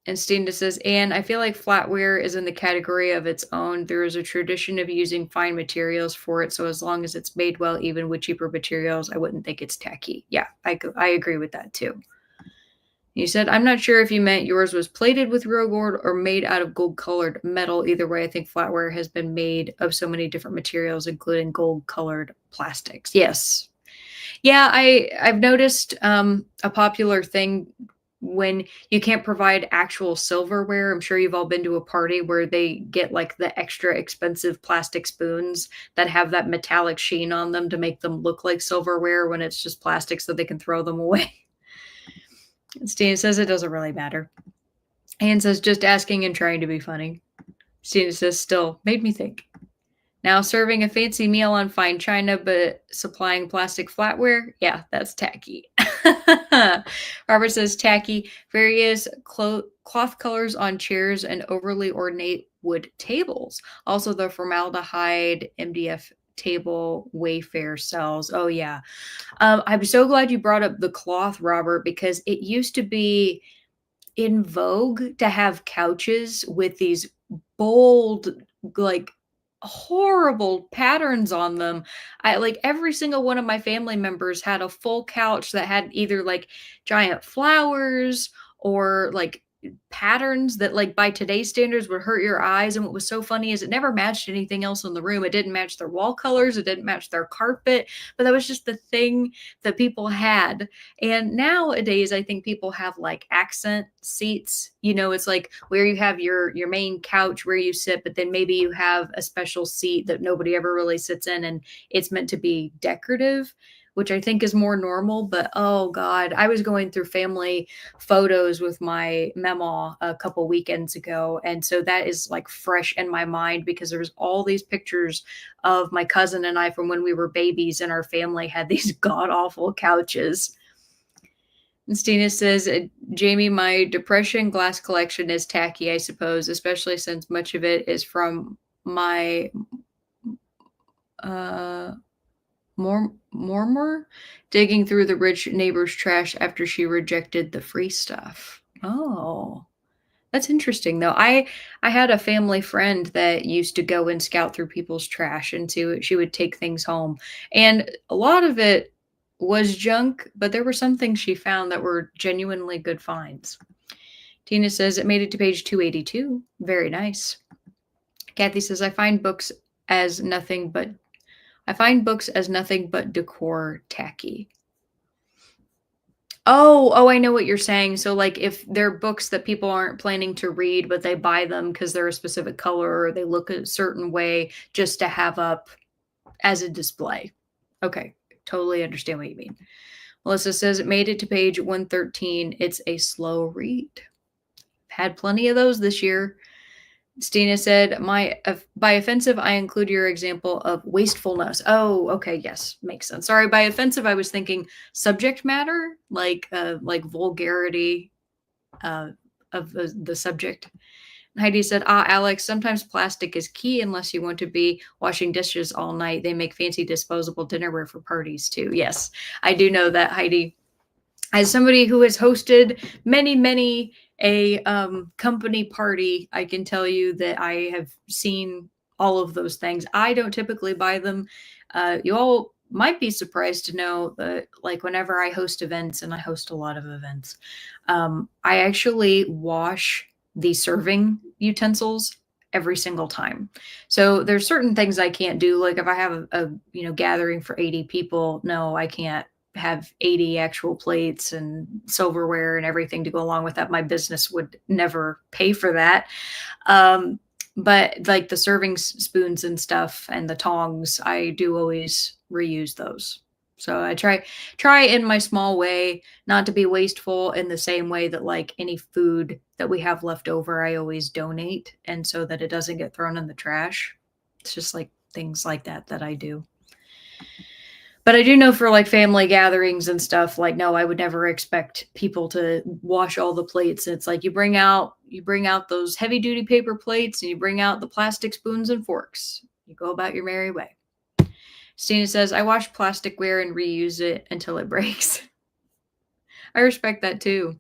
And Stina says, and I feel like flatware is in the category of its own. There is a tradition of using fine materials for it. So as long as it's made well, even with cheaper materials, I wouldn't think it's tacky. Yeah, I agree with that too. You said, I'm not sure if you meant yours was plated with real gold or made out of gold colored metal. Either way, I think flatware has been made of so many different materials, including gold colored plastics. Yes. Yeah, I've noticed a popular thing when you can't provide actual silverware. I'm sure you've all been to a party where they get like the extra expensive plastic spoons that have that metallic sheen on them to make them look like silverware when it's just plastic so they can throw them away. Stina says it doesn't really matter. Anne says just asking and trying to be funny. Stina says still made me think. Now serving a fancy meal on fine china, but supplying plastic flatware? Yeah, that's tacky. Robert says tacky. Various cloth colors on chairs and overly ornate wood tables. Also the formaldehyde MDF table Wayfair sells. Oh yeah. I'm so glad you brought up the cloth, Robert, because it used to be in vogue to have couches with these bold, like horrible patterns on them. I like every single one of my family members had a full couch that had either like giant flowers or like patterns that like by today's standards would hurt your eyes. And what was so funny is it never matched anything else in the room. It didn't match their wall colors, it didn't match their carpet, but that was just the thing that people had. And nowadays I think people have like accent seats. You know, it's like where you have your main couch where you sit, but then maybe you have a special seat that nobody ever really sits in and it's meant to be decorative, which I think is more normal. But oh God, I was going through family photos with my mama a couple weekends ago. And so that is like fresh in my mind because there was all these pictures of my cousin and I from when we were babies and our family had these god awful couches. And Stina says, Jamie, my depression glass collection is tacky, I suppose, especially since much of it is from my Mormor digging through the rich neighbor's trash after she rejected the free stuff. Oh, that's interesting though. I had a family friend that used to go and scout through people's trash and she would take things home. And a lot of it was junk, but there were some things she found that were genuinely good finds. Tina says it made it to page 282. Very nice. Kathy says I find books as nothing but decor tacky. Oh, I know what you're saying. So like if they're books that people aren't planning to read, but they buy them because they're a specific color or they look a certain way just to have up as a display. Okay, totally understand what you mean. Melissa says it made it to page 113. It's a slow read. Had plenty of those this year. Stina said, by offensive, I include your example of wastefulness. Oh, okay. Yes. Makes sense. Sorry. By offensive, I was thinking subject matter, like vulgarity of the subject. Heidi said, Alex, sometimes plastic is key unless you want to be washing dishes all night. They make fancy disposable dinnerware for parties too. Yes, I do know that, Heidi. As somebody who has hosted many a company party, I can tell you that I have seen all of those things. I don't typically buy them. You all might be surprised to know that like whenever I host events, and I host a lot of events, I actually wash the serving utensils every single time. So there's certain things I can't do. Like if I have a gathering for 80 people, no, I can't have 80 actual plates and silverware and everything to go along with that. My business would never pay for that. But like the serving spoons and stuff and the tongs, I do always reuse those. So I try in my small way not to be wasteful in the same way that like any food that we have left over, I always donate and so that it doesn't get thrown in the trash. It's just like things like that that I do. But I do know for like family gatherings and stuff, like no, I would never expect people to wash all the plates. It's like you bring out those heavy duty paper plates and you bring out the plastic spoons and forks. You go about your merry way. Stina says, I wash plasticware and reuse it until it breaks. I respect that too.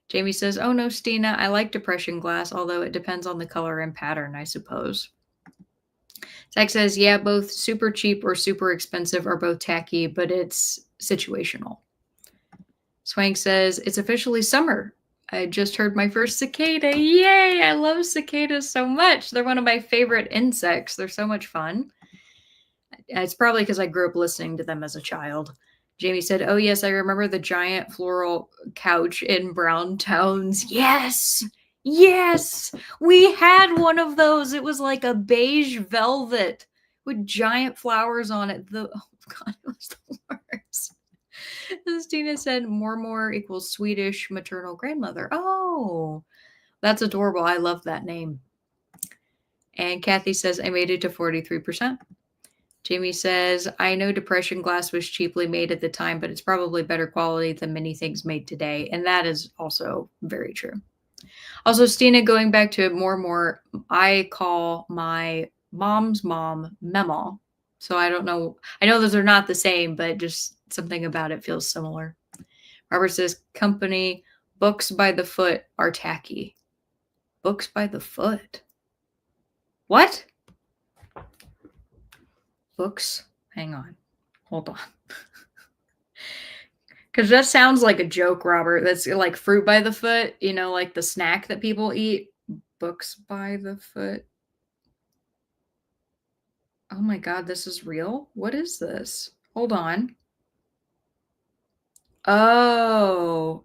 Jamie says, oh no, Stina, I like depression glass, although it depends on the color and pattern, I suppose. Zach says, yeah, both super cheap or super expensive are both tacky, but it's situational. Swank says, it's officially summer. I just heard my first cicada. Yay! I love cicadas so much. They're one of my favorite insects. They're so much fun. It's probably because I grew up listening to them as a child. Jamie said, oh, yes, I remember the giant floral couch in Brown Towns. Yes, yes, we had one of those. It was like a beige velvet with giant flowers on it. Oh, God, it was the worst. As Tina said, more equals Swedish maternal grandmother. Oh, that's adorable. I love that name. And Kathy says, I made it to 43%. Jamie says, I know depression glass was cheaply made at the time, but it's probably better quality than many things made today. And that is also very true. Also, Stina, going back to it more and more, I call my mom's mom Mema. So I don't know. I know those are not the same, but just something about it feels similar. Robert says, company books by the foot are tacky. Books by the foot? What? Books? Hang on. Hold on. Because that sounds like a joke, Robert. That's like fruit by the foot, like the snack that people eat. Books by the foot. Oh my God, this is real? What is this? Hold on. Oh,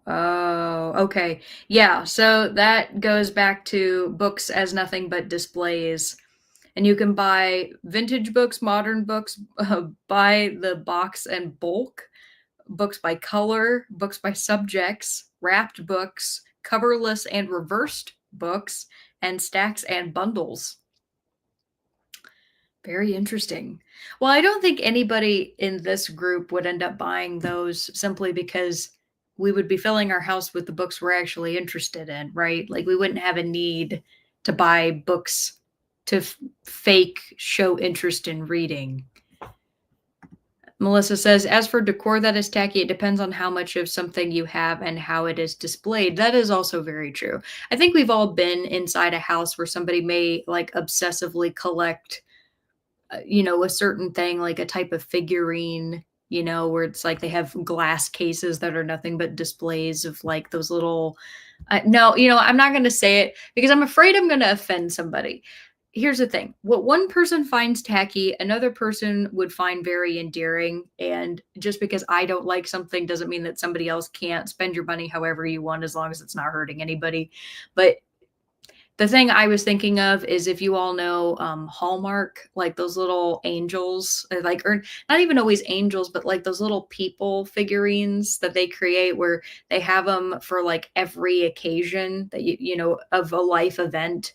okay. Yeah, so that goes back to books as nothing but displays. And you can buy vintage books, modern books, by the box and bulk, books by color, books by subjects, wrapped books, coverless and reversed books, and stacks and bundles. Very interesting. Well, I don't think anybody in this group would end up buying those simply because we would be filling our house with the books we're actually interested in, right? Like we wouldn't have a need to buy books to fake show interest in reading. Melissa says, as for decor that is tacky, it depends on how much of something you have and how it is displayed. That is also very true. I think we've all been inside a house where somebody may like obsessively collect a certain thing, like a type of figurine, where it's like they have glass cases that are nothing but displays of like those little, no, I'm not going to say it because I'm afraid I'm going to offend somebody. Here's the thing. What one person finds tacky, another person would find very endearing. And just because I don't like something doesn't mean that somebody else can't spend your money however you want, as long as it's not hurting anybody. But the thing I was thinking of is if you all know Hallmark, like those little angels, or not even always angels, but like those little people figurines that they create where they have them for like every occasion that of a life event.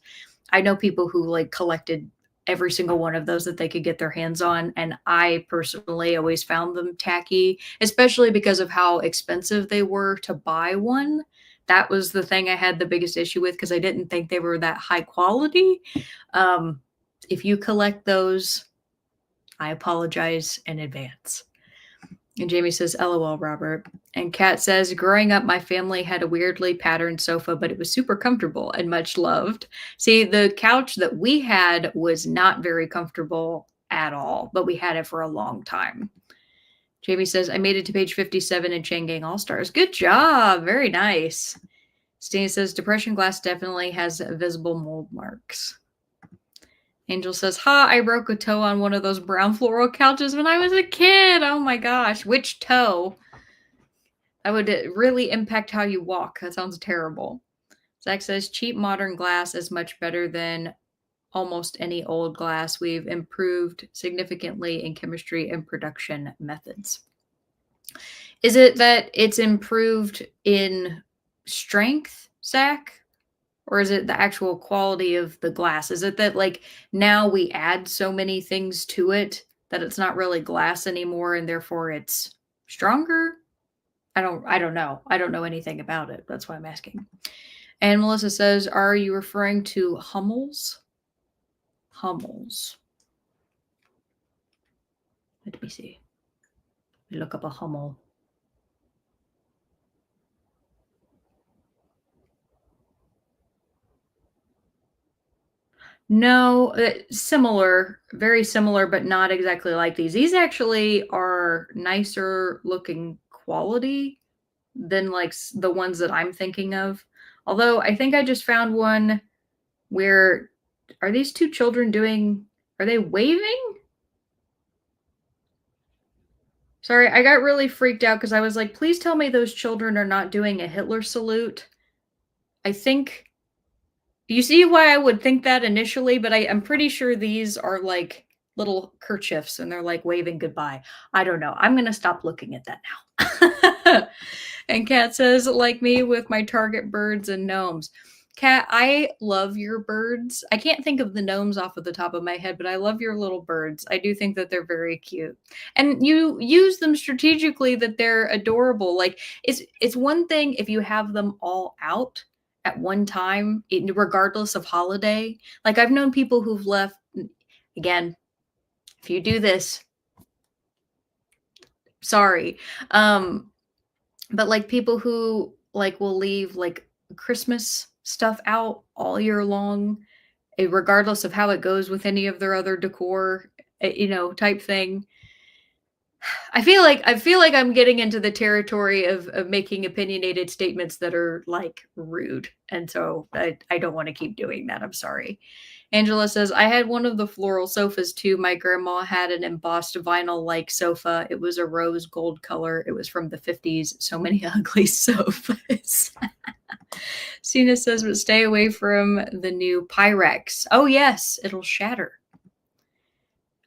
I know people who like collected every single one of those that they could get their hands on. And I personally always found them tacky, especially because of how expensive they were to buy one. That was the thing I had the biggest issue with because I didn't think they were that high quality. If you collect those, I apologize in advance. And Jamie says, LOL, Robert. And Kat says, growing up, my family had a weirdly patterned sofa, but it was super comfortable and much loved. See, the couch that we had was not very comfortable at all, but we had it for a long time. Jamie says, I made it to page 57 in Chain Gang All-Stars. Good job. Very nice. Stina says, depression glass definitely has visible mold marks. Angel says, I broke a toe on one of those brown floral couches when I was a kid. Oh my gosh. Which toe? That would really impact how you walk. That sounds terrible. Zach says, cheap modern glass is much better than almost any old glass. We've improved significantly in chemistry and production methods. Is it that it's improved in strength, Zach? Or is it the actual quality of the glass? Is it that, like, now we add so many things to it that it's not really glass anymore and therefore it's stronger? I don't know. I don't know anything about it. That's why I'm asking. And Melissa says, "Are you referring to Hummels?" Hummels. Let me see. Let me look up a Hummel. No, similar, very similar, but not exactly like these. These actually are nicer looking quality than like the ones that I'm thinking of. Although I think I just found one where are these two children doing, are they waving? Sorry, I got really freaked out because I was like, please tell me those children are not doing a Hitler salute. I think you see why I would think that initially, but I'm pretty sure these are like little kerchiefs and they're like waving goodbye. I don't know. I'm gonna stop looking at that now. And Kat says, like me with my target birds and gnomes. Kat, I love your birds. I can't think of the gnomes off of the top of my head, but I love your little birds. I do think that they're very cute. And you use them strategically that they're adorable. Like it's one thing if you have them all out at one time, regardless of holiday. Like I've known people who've left again, if you do this, sorry. But like people who like will leave like Christmas stuff out all year long, regardless of how it goes with any of their other decor, type thing. I feel like I'm getting into the territory of making opinionated statements that are like rude. And so I don't want to keep doing that. I'm sorry. Angela says, I had one of the floral sofas too. My grandma had an embossed vinyl like sofa. It was a rose gold color. It was from the 50s. So many ugly sofas. Cena says, but stay away from the new Pyrex. Oh, yes, it'll shatter.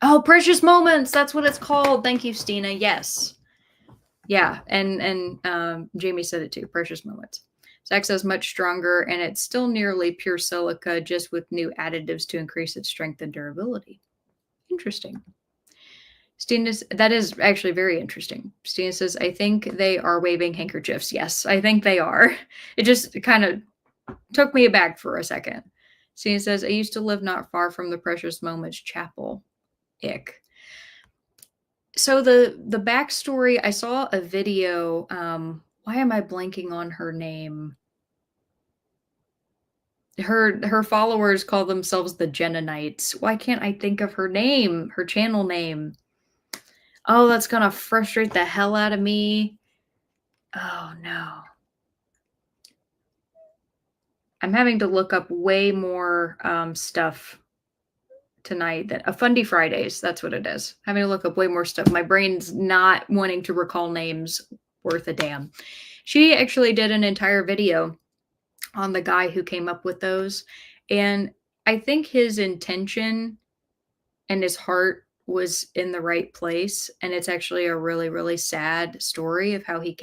Oh, Precious Moments. That's what it's called. Thank you, Stina. Yes. Yeah. And Jamie said it too. Precious Moments. Zach says much stronger, and it's still nearly pure silica, just with new additives to increase its strength and durability. Interesting. That is actually very interesting. Stina says, I think they are waving handkerchiefs. Yes, I think they are. It just kind of took me aback for a second. Stina says, I used to live not far from the Precious Moments Chapel. Ick. So the backstory, I saw a video. Why am I blanking on her name? Her followers call themselves the Jennanites. Why can't I think of her name? Her channel name. Oh, that's gonna frustrate the hell out of me. Oh no. I'm having to look up way more stuff tonight that Fundy Fridays. That's what it is. Having to look up way more stuff. My brain's not wanting to recall names worth a damn. She actually did an entire video on the guy who came up with those. And I think his intention and his heart was in the right place. And it's actually a really, really sad story of how he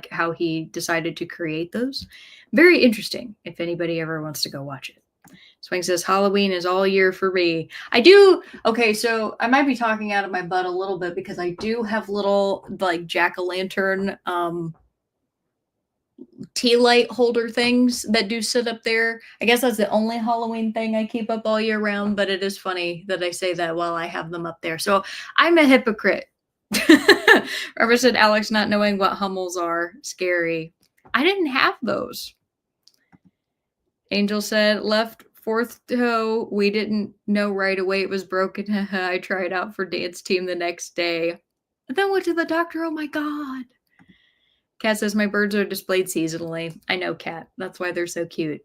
how he decided to create those. Very interesting if anybody ever wants to go watch it. Swing says Halloween is all year for me. I do. Okay, so I might be talking out of my butt a little bit because I do have little like jack-o'-lantern tea light holder things that do sit up there. I guess that's the only Halloween thing I keep up all year round, but it is funny that I say that while I have them up there. So I'm a hypocrite. Robert said, Alex not knowing what Hummels are. Scary. I didn't have those. Angel said, left fourth toe. We didn't know right away it was broken. I tried out for dance team the next day. And then went to the doctor. Oh my God. Kat says, my birds are displayed seasonally. I know, Kat. That's why they're so cute.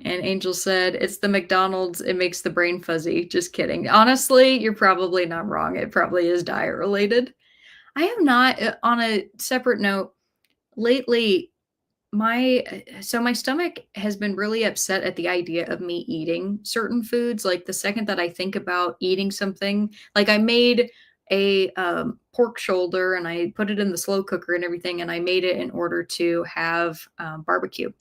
And Angel said, it's the McDonald's. It makes the brain fuzzy. Just kidding. Honestly, you're probably not wrong. It probably is diet related. I have not, on a separate note, lately, my stomach has been really upset at the idea of me eating certain foods. Like the second that I think about eating something, like I made a pork shoulder and I put it in the slow cooker and everything, and I made it in order to have barbecue.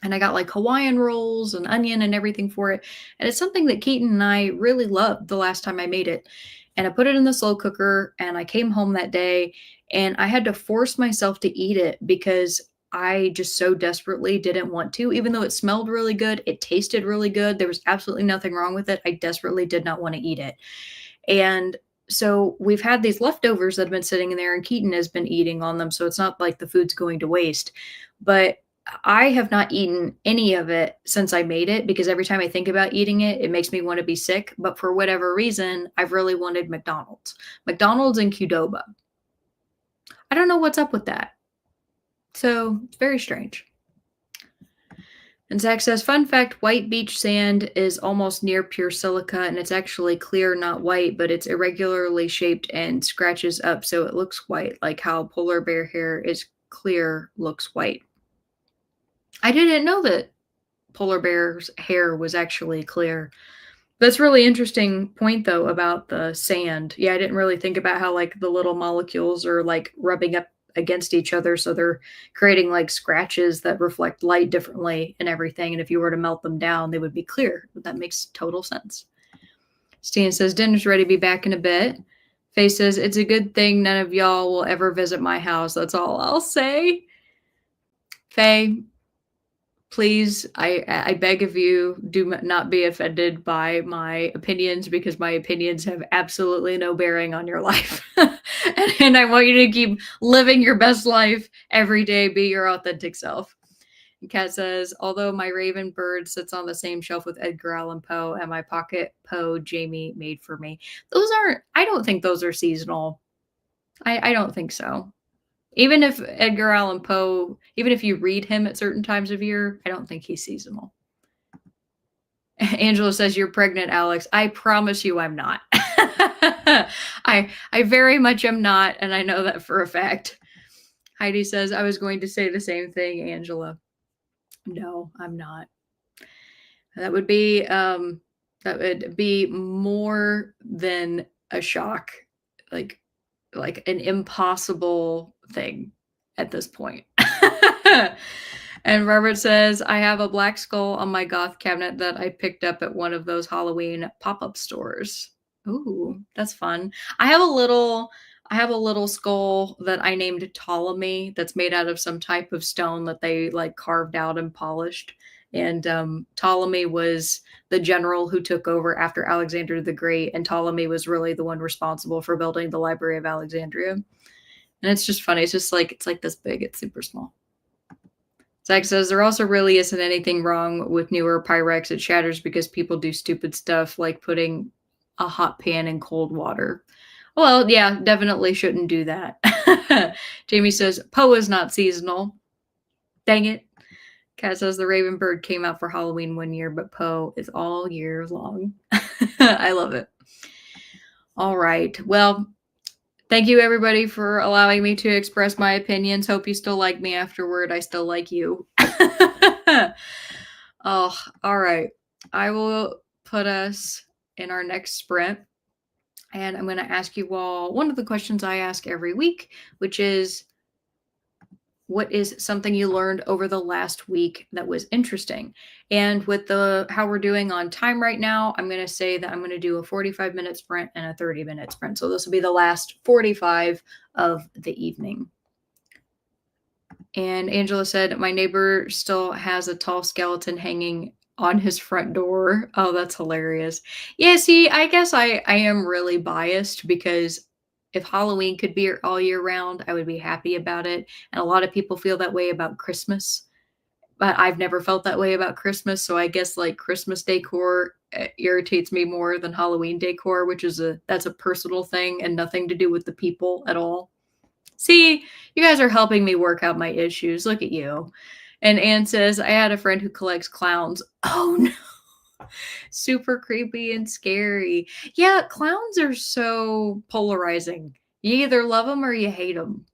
And I got like Hawaiian rolls and onion and everything for it. And it's something that Keaton and I really loved the last time I made it. And I put it in the slow cooker and I came home that day and I had to force myself to eat it because I just so desperately didn't want to. Even though it smelled really good, it tasted really good. There was absolutely nothing wrong with it. I desperately did not want to eat it. And so we've had these leftovers that have been sitting in there, and Keaton has been eating on them. So it's not like the food's going to waste. But I have not eaten any of it since I made it because every time I think about eating it, it makes me want to be sick. But for whatever reason, I've really wanted McDonald's and Qdoba. I don't know what's up with that. So it's very strange. And Zach says, fun fact, white beach sand is almost near pure silica, and it's actually clear, not white, but it's irregularly shaped and scratches up, so it looks white, like how polar bear hair is clear, looks white. I didn't know that polar bear's hair was actually clear. That's a really interesting point, though, about the sand. Yeah, I didn't really think about how, like, the little molecules are, like, rubbing up against each other, so they're creating, like, scratches that reflect light differently and everything, and if you were to melt them down, they would be clear. But that makes total sense. Stan says, dinner's ready, be back in a bit. Faye says, it's a good thing none of y'all will ever visit my house. That's all I'll say. Faye, please, I beg of you, do not be offended by my opinions because my opinions have absolutely no bearing on your life. and I want you to keep living your best life every day. Be your authentic self. And Kat says, although my raven bird sits on the same shelf with Edgar Allan Poe and my pocket Poe Jamie made for me. I don't think those are seasonal. I don't think so. Even if Edgar Allan Poe, even if you read him at certain times of year, I don't think he's seasonal. Angela says, you're pregnant, Alex. I promise you I'm not. I very much am not, and I know that for a fact. Heidi says, I was going to say the same thing, Angela. No, I'm not. That would be more than a shock. Like an impossible thing at this point. And Robert says, I have a black skull on my goth cabinet that I picked up at one of those Halloween pop-up stores. Ooh, that's fun. I have a little skull that I named Ptolemy that's made out of some type of stone that they like carved out and polished. And Ptolemy was the general who took over after Alexander the Great, and Ptolemy was really the one responsible for building the Library of Alexandria. And it's just funny. It's like this big. It's super small. Zach says, there also really isn't anything wrong with newer Pyrex. It shatters because people do stupid stuff like putting a hot pan in cold water. Well, yeah, definitely shouldn't do that. Jamie says, Poe is not seasonal. Dang it. Kat says, the Raven Bird came out for Halloween one year, but Poe is all year long. I love it. All right. Well, thank you, everybody, for allowing me to express my opinions. Hope you still like me afterward. I still like you. Oh, all right. I will put us in our next sprint. And I'm going to ask you all one of the questions I ask every week, which is, what is something you learned over the last week that was interesting? And with how we're doing on time right now, I'm going to say that I'm going to do a 45-minute sprint and a 30-minute sprint. So this will be the last 45 of the evening. And Angela said, my neighbor still has a tall skeleton hanging on his front door. Oh, that's hilarious. Yeah, see, I guess I am really biased because if Halloween could be all year round, I would be happy about it. And a lot of people feel that way about Christmas, but I've never felt that way about Christmas. So I guess like Christmas decor irritates me more than Halloween decor, which is that's a personal thing and nothing to do with the people at all. See, you guys are helping me work out my issues. Look at you. And Anne says, I had a friend who collects clowns. Oh no. Super creepy and scary. Yeah, clowns are so polarizing. You either love them or you hate them.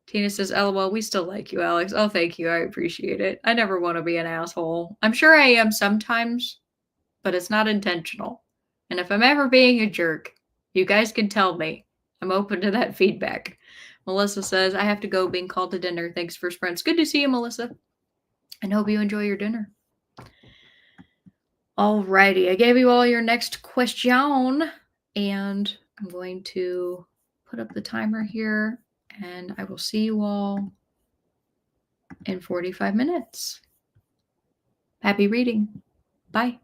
Tina says, LOL, we still like you, Alex. Oh, thank you. I appreciate it. I never want to be an asshole. I'm sure I am sometimes, but it's not intentional. And if I'm ever being a jerk, You guys can tell me. I'm open to that feedback. Melissa says, I have to go, being called to dinner. Thanks for sprints. Good to see you, Melissa. And hope you enjoy your dinner. Alrighty, I gave you all your next question, and I'm going to put up the timer here, and I will see you all in 45 minutes. Happy reading. Bye.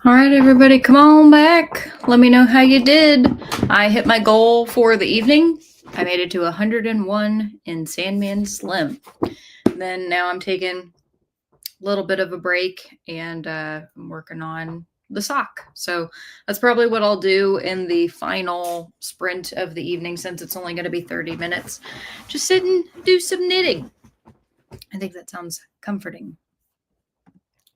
All right, everybody, come on back. Let me know how you did. I hit my goal for the evening. I made it to 101 in Sandman Slim. Then now I'm taking a little bit of a break and I'm working on the sock. So that's probably what I'll do in the final sprint of the evening, since it's only going to be 30 minutes. Just sit and do some knitting. I think that sounds comforting.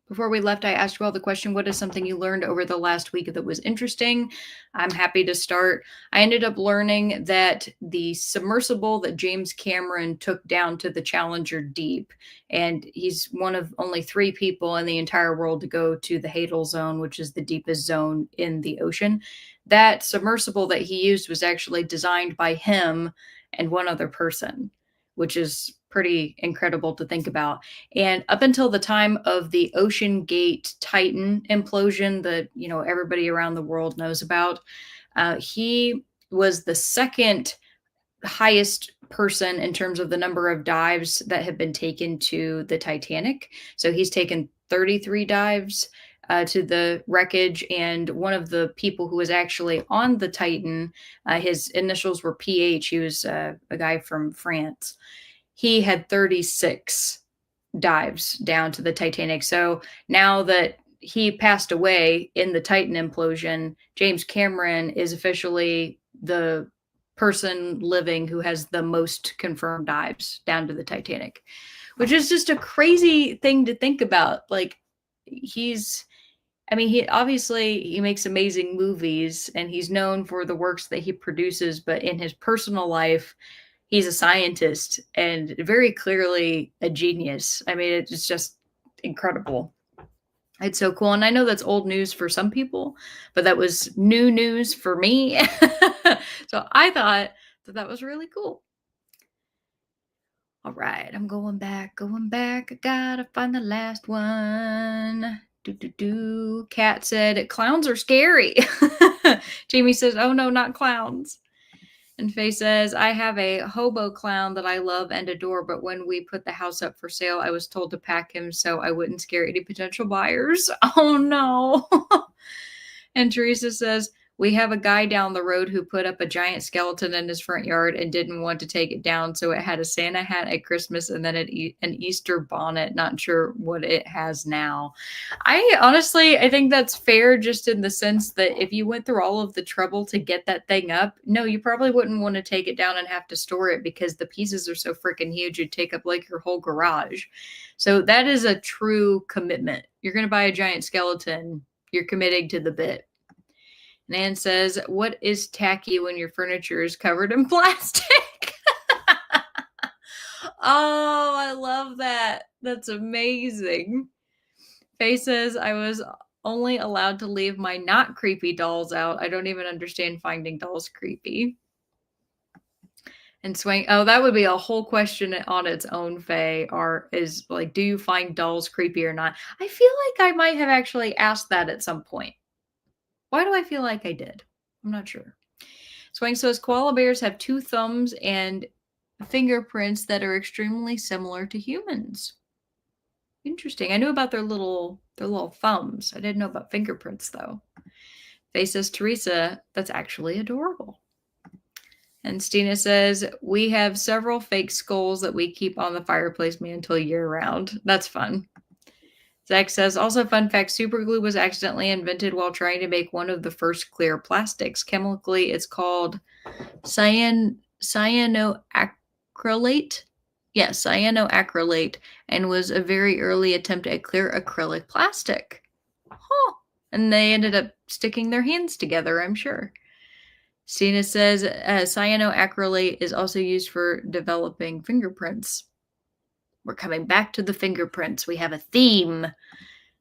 Before we left, I asked you all the question, what is something you learned over the last week that was interesting? I'm happy to start. I ended up learning that the submersible that James Cameron took down to the Challenger Deep, and he's one of only 3 people in the entire world to go to the Hadal Zone, which is the deepest zone in the ocean. That submersible that he used was actually designed by him and one other person, which is pretty incredible to think about. And up until the time of the Ocean Gate Titan implosion that, everybody around the world knows about, he was the second highest person in terms of the number of dives that have been taken to the Titanic. So he's taken 33 dives to the wreckage. And one of the people who was actually on the Titan, his initials were PH. He was a guy from France. He had 36 dives down to the Titanic. So now that he passed away in the Titan implosion, James Cameron is officially the person living who has the most confirmed dives down to the Titanic, which is just a crazy thing to think about. Like, he obviously he makes amazing movies and he's known for the works that he produces, but in his personal life, he's a scientist and very clearly a genius. It's just incredible. It's so cool. And I know that's old news for some people, but that was new news for me. So I thought that was really cool. All right, I'm going back. I gotta find the last one. Cat said, clowns are scary. Jamie says, oh no, not clowns. And Faye says, I have a hobo clown that I love and adore, but when we put the house up for sale, I was told to pack him so I wouldn't scare any potential buyers. Oh no. And Teresa says, we have a guy down the road who put up a giant skeleton in his front yard and didn't want to take it down. So it had a Santa hat at Christmas and then an Easter bonnet. Not sure what it has now. I think that's fair, just in the sense that if you went through all of the trouble to get that thing up, no, you probably wouldn't want to take it down and have to store it because the pieces are so freaking huge. It'd take up like your whole garage. So that is a true commitment. You're going to buy a giant skeleton. You're committing to the bit. Nan says, what is tacky when your furniture is covered in plastic? Oh, I love that. That's amazing. Faye says, I was only allowed to leave my not creepy dolls out. I don't even understand finding dolls creepy. And Swank, oh, that would be a whole question on its own, Faye, is like, do you find dolls creepy or not? I feel like I might have actually asked that at some point. Why do I feel like I did? I'm not sure. Swank says koala bears have 2 thumbs and fingerprints that are extremely similar to humans. Interesting. I knew about their little thumbs. I didn't know about fingerprints though. Faye says, Teresa, that's actually adorable. And Stina says, we have several fake skulls that we keep on the fireplace mantle year round. That's fun. Zach says, also fun fact, super glue was accidentally invented while trying to make one of the first clear plastics. Chemically, it's called cyanoacrylate. Yes, cyanoacrylate, and was a very early attempt at clear acrylic plastic. Huh. And they ended up sticking their hands together, I'm sure. Stina says, cyanoacrylate is also used for developing fingerprints. We're coming back to the fingerprints. We have a theme.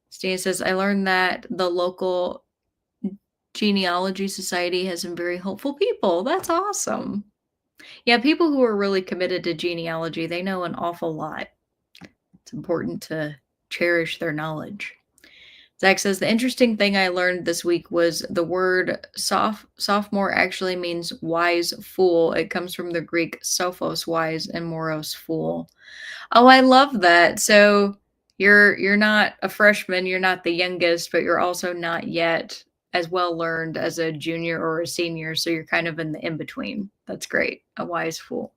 Stina says, I learned that the local genealogy society has some very helpful people. That's awesome. Yeah, people who are really committed to genealogy, they know an awful lot. It's important to cherish their knowledge. Zach says, the interesting thing I learned this week was the word sophomore actually means wise fool. It comes from the Greek sophos, wise, and moros, fool. Oh, I love that. So You're not a freshman, you're not the youngest, but you're also not yet as well learned as a junior or a senior, so you're kind of in the in between. That's great. A wise fool.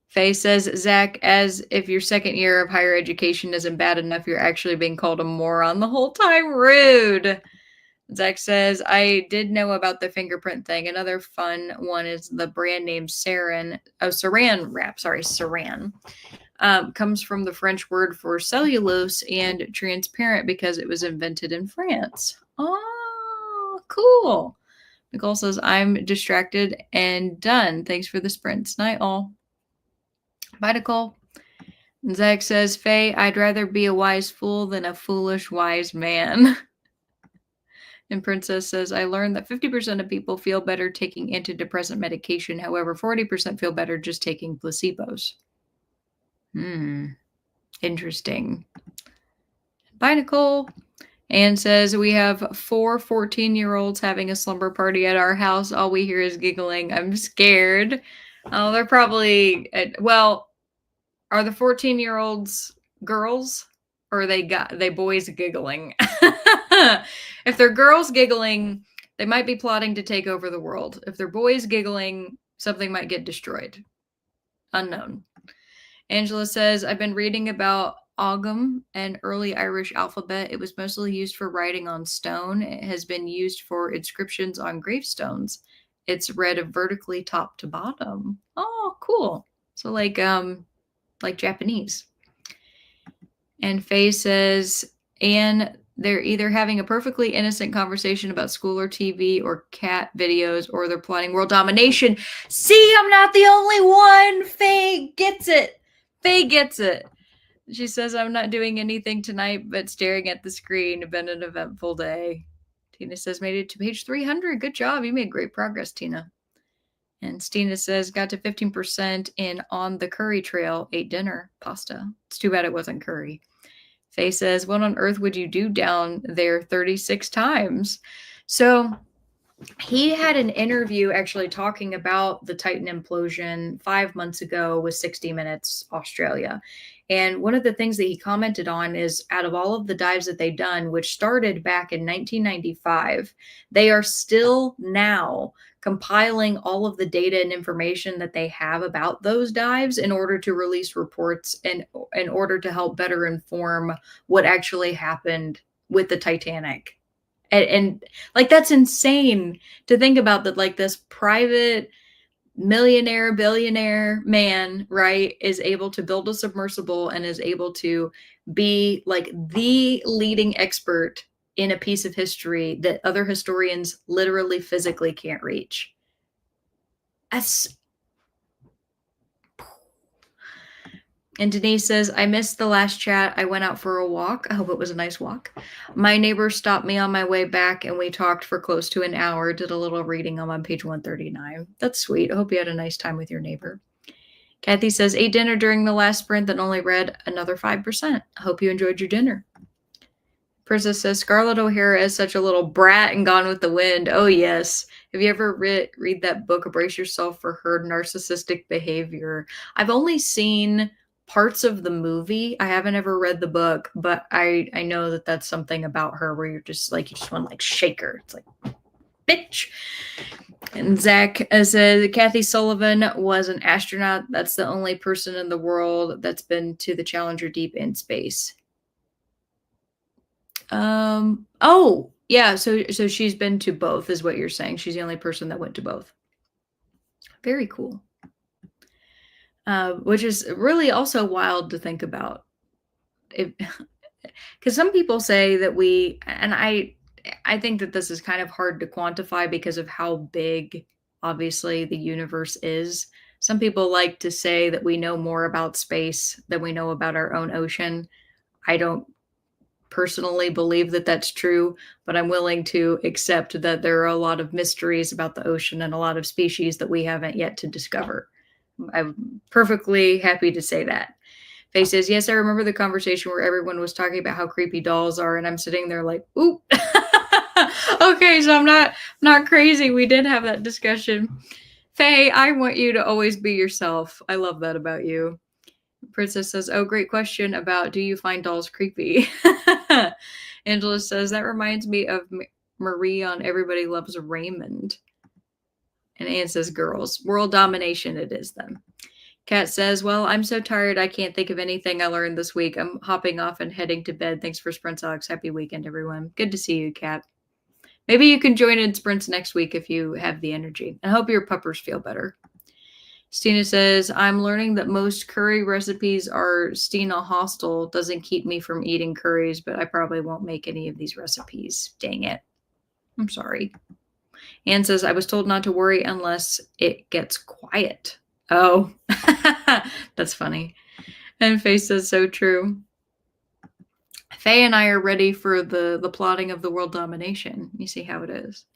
Faye says, Zach, as if your second year of higher education isn't bad enough, you're actually being called a moron the whole time. Rude. Zach says, I did know about the fingerprint thing. Another fun one is the brand name Saran. Oh, Saran wrap. Sorry, Saran. Comes from the French word for cellulose and transparent because it was invented in France. Oh, cool. Nicole says, I'm distracted and done. Thanks for the sprints. Night all. Bye, Nicole. And Zach says, Faye, I'd rather be a wise fool than a foolish wise man. And Princess says, I learned that 50% of people feel better taking antidepressant medication. However, 40% feel better just taking placebos. Interesting. Bye, Nicole. Anne says, we have 4 14-year-olds having a slumber party at our house. All we hear is giggling. I'm scared. Oh, they're probably, well, are the 14-year-olds girls or are they boys giggling? If they're girls giggling, they might be plotting to take over the world. If they're boys giggling, something might get destroyed. Unknown. Angela says, I've been reading about Ogham, an early Irish alphabet. It was mostly used for writing on stone. It has been used for inscriptions on gravestones. It's read vertically top to bottom. Oh, cool. So like Japanese. And Faye says, and they're either having a perfectly innocent conversation about school or TV or cat videos, or they're plotting world domination. See, I'm not the only one. Faye gets it. Faye gets it. She says, I'm not doing anything tonight but staring at the screen. It's been an eventful day. Tina says, made it to page 300. Good job. You made great progress, Tina. And Stina says, got to 15% in on the curry trail, ate dinner, pasta. It's too bad it wasn't curry. Faye says, what on earth would you do down there 36 times? So he had an interview actually talking about the Titan implosion 5 months ago with 60 Minutes Australia. And one of the things that he commented on is out of all of the dives that they've done, which started back in 1995, they are still now compiling all of the data and information that they have about those dives in order to release reports and in order to help better inform what actually happened with the Titanic. And like, that's insane to think about, that like this private millionaire, billionaire man, right, is able to build a submersible and is able to be like the leading expert in a piece of history that other historians literally physically can't reach. And Denise says, I missed the last chat. I went out for a walk. I hope it was a nice walk. My neighbor stopped me on my way back and we talked for close to an hour, did a little reading. I'm on page 139. That's sweet. I hope you had a nice time with your neighbor. Kathy says, ate dinner during the last sprint, then only read another 5%. I hope you enjoyed your dinner. Princess says, Scarlett O'Hara is such a little brat in Gone with the Wind. Oh, yes. Have you ever read that book, Brace Yourself for Her Narcissistic Behavior? I've only seen parts of the movie. I haven't ever read the book, but I know that that's something about her where you're just like, you just want to like shake her. It's like, bitch. And Zach says, Kathy Sullivan was an astronaut. That's the only person in the world that's been to the Challenger Deep in space. Oh, yeah. So she's been to both, is what you're saying. She's the only person that went to both. Very cool. Which is really also wild to think about. Because some people say that and I think that this is kind of hard to quantify because of how big, obviously, the universe is. Some people like to say that we know more about space than we know about our own ocean. I don't personally believe that that's true, but I'm willing to accept that there are a lot of mysteries about the ocean and a lot of species that we haven't yet to discover. I'm perfectly happy to say that. Faye says, yes, I remember the conversation where everyone was talking about how creepy dolls are, and I'm sitting there like, oop. Okay, so I'm not crazy. We did have that discussion. Faye, I want you to always be yourself. I love that about you. Princess says, "Oh, great question about do you find dolls creepy?" Angela says, "That reminds me of Marie on Everybody Loves Raymond." And Anne says, "Girls. World domination it is then." Kat says, "Well, I'm so tired I can't think of anything I learned this week. I'm hopping off and heading to bed. Thanks for Sprints, Alex. Happy weekend, everyone." Good to see you, Kat. Maybe you can join in Sprints next week if you have the energy. I hope your puppers feel better. Stina says, "I'm learning that most curry recipes are Stina hostile. Doesn't keep me from eating curries, but I probably won't make any of these recipes. Dang it. I'm sorry." Anne says, "I was told not to worry unless it gets quiet." Oh, that's funny. And Faye says, "So true." Faye and I are ready for the plotting of the world domination. You see how it is.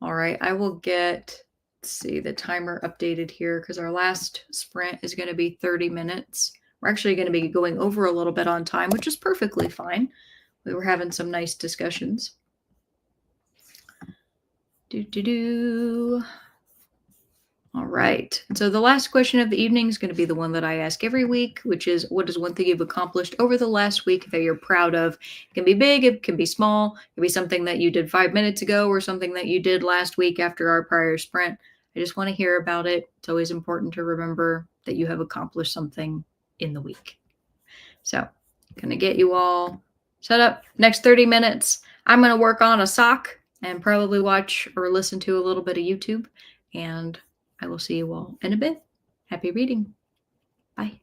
All right, I will get, let's see, the timer updated here because our last sprint is going to be 30 minutes. We're actually going to be going over a little bit on time, which is perfectly fine. We were having some nice discussions. All right. So the last question of the evening is going to be the one that I ask every week, which is, what is one thing you've accomplished over the last week that you're proud of? It can be big, it can be small, it can be something that you did 5 minutes ago or something that you did last week after our prior sprint. I just want to hear about it. It's always important to remember that you have accomplished something in the week. So, going to get you all set up. Next 30 minutes, I'm going to work on a sock and probably watch or listen to a little bit of YouTube. And I will see you all in a bit. Happy reading. Bye.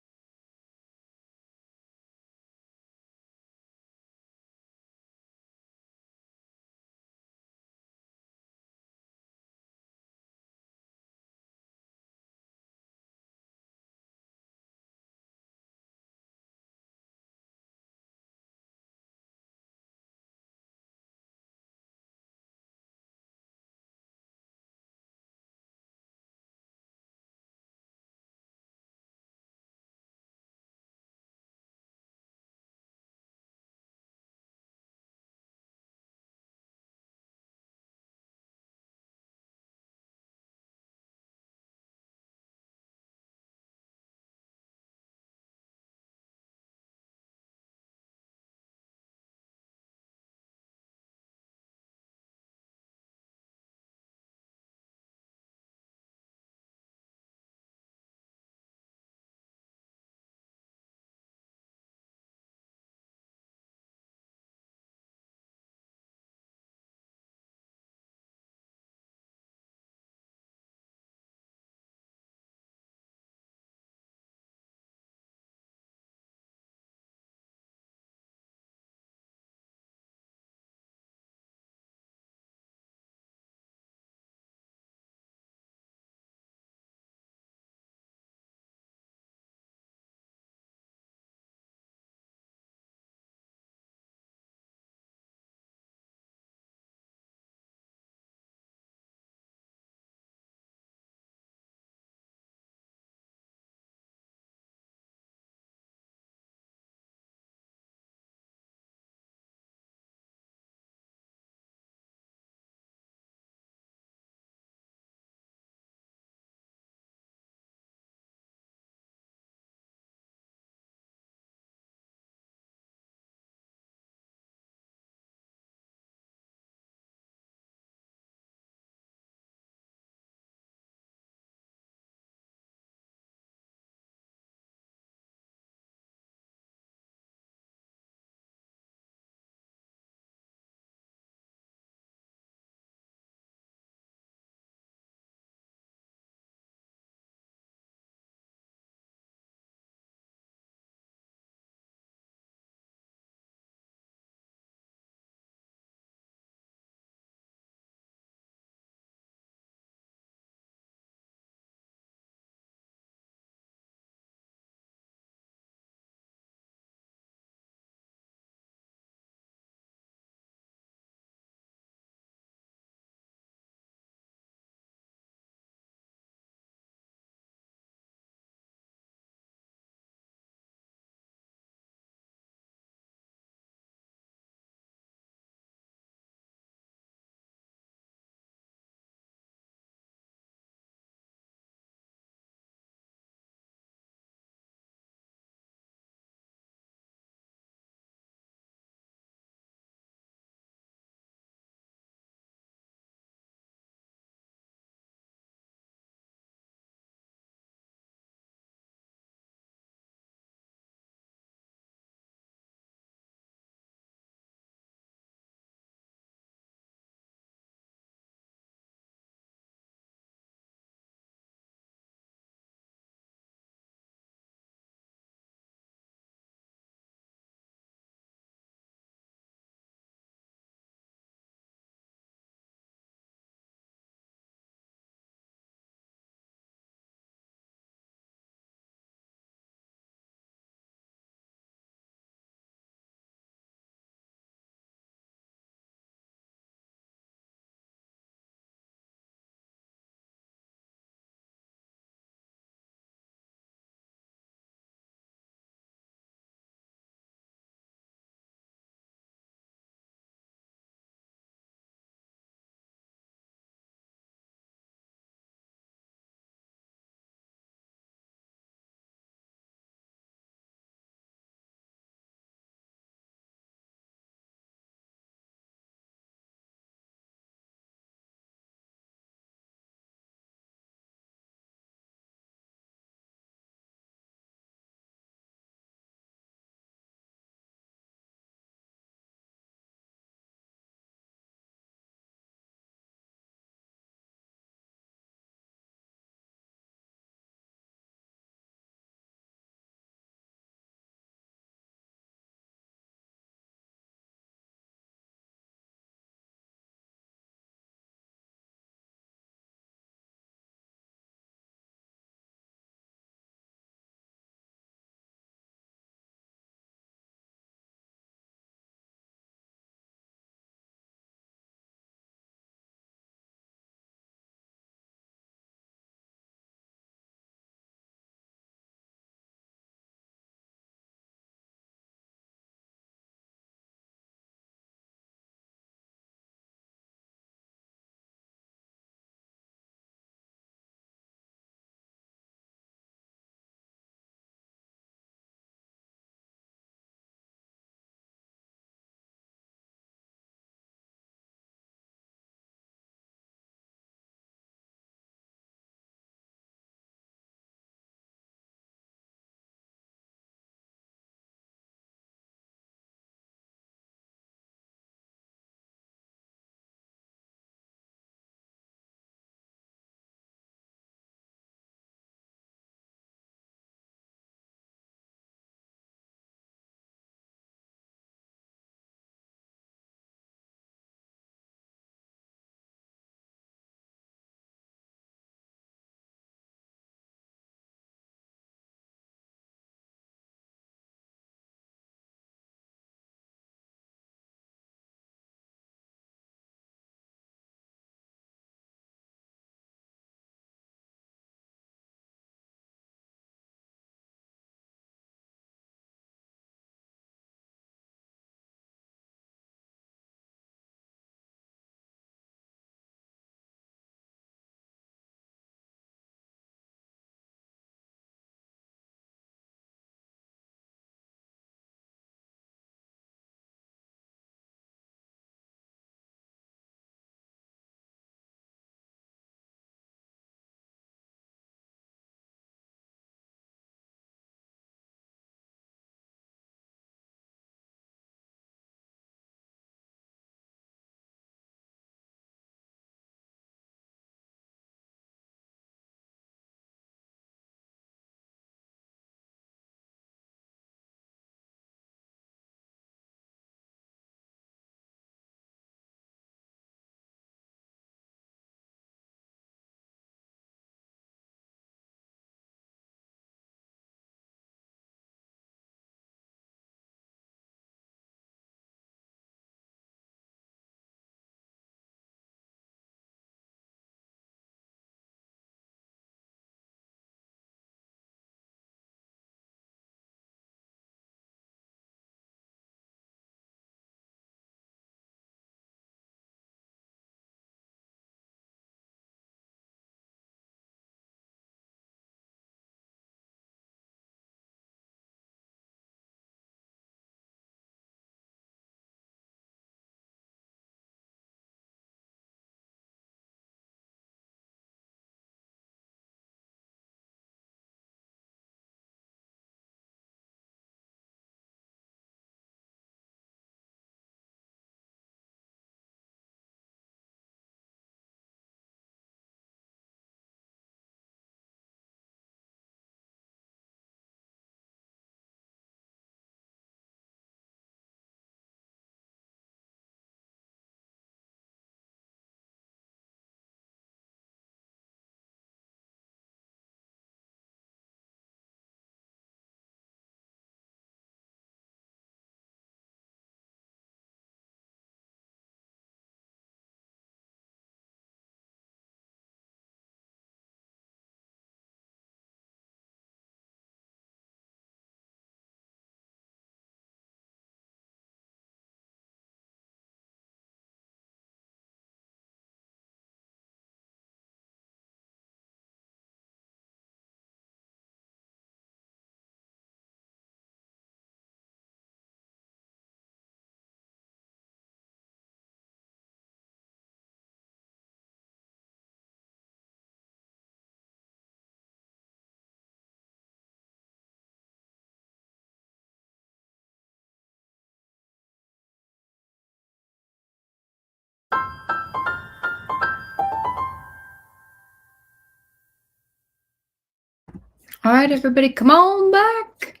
All right, everybody, come on back.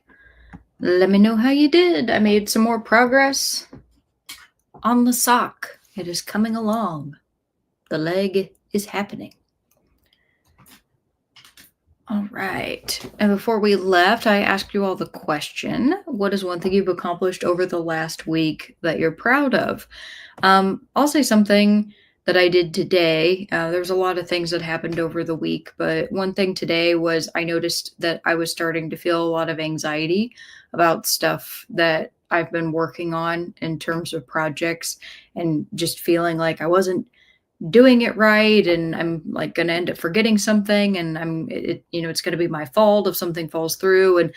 Let me know how you did. I made some more progress on the sock. It is coming along. The leg is happening. All right. And before we left, I asked you all the question, what is one thing you've accomplished over the last week that you're proud of? I'll say something that I did today. There's a lot of things that happened over the week, but one thing today was I noticed that I was starting to feel a lot of anxiety about stuff that I've been working on in terms of projects, and just feeling like I wasn't doing it right, and I'm like going to end up forgetting something, and it's going to be my fault if something falls through. And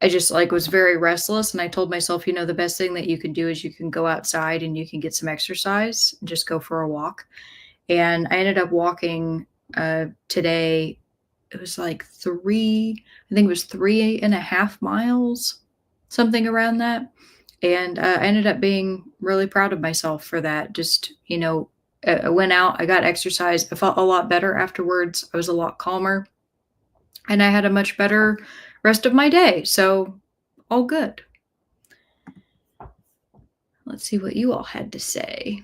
I just like was very restless, and I told myself, the best thing that you can do is you can go outside and you can get some exercise and just go for a walk. And I ended up walking today. It was like I think it was 3.5 miles, something around that. And I ended up being really proud of myself for that. Just, I went out, I got exercise. I felt a lot better afterwards. I was a lot calmer, and I had a much better rest of my day. So, all good. Let's see what you all had to say.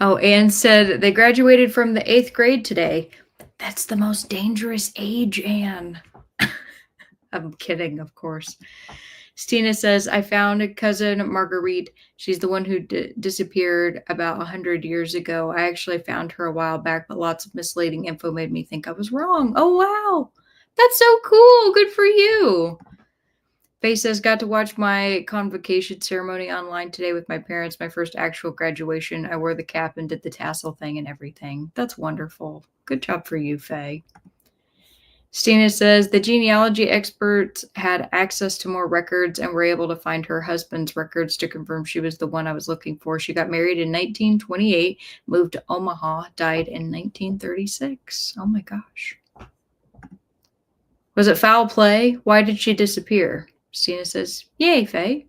Oh, Anne said they graduated from the 8th grade today. That's the most dangerous age, Anne. I'm kidding, of course. Stina says, I found a cousin, Marguerite. She's the one who disappeared about 100 years ago. I actually found her a while back, but lots of misleading info made me think I was wrong. Oh, wow. That's so cool. Good for you. Faye says, got to watch my convocation ceremony online today with my parents. My first actual graduation. I wore the cap and did the tassel thing and everything. That's wonderful. Good job for you, Faye. Stina says, the genealogy experts had access to more records and were able to find her husband's records to confirm she was the one I was looking for. She got married in 1928, moved to Omaha, died in 1936. Oh my gosh. Was it foul play? Why did she disappear? Stina says, yay, Faye.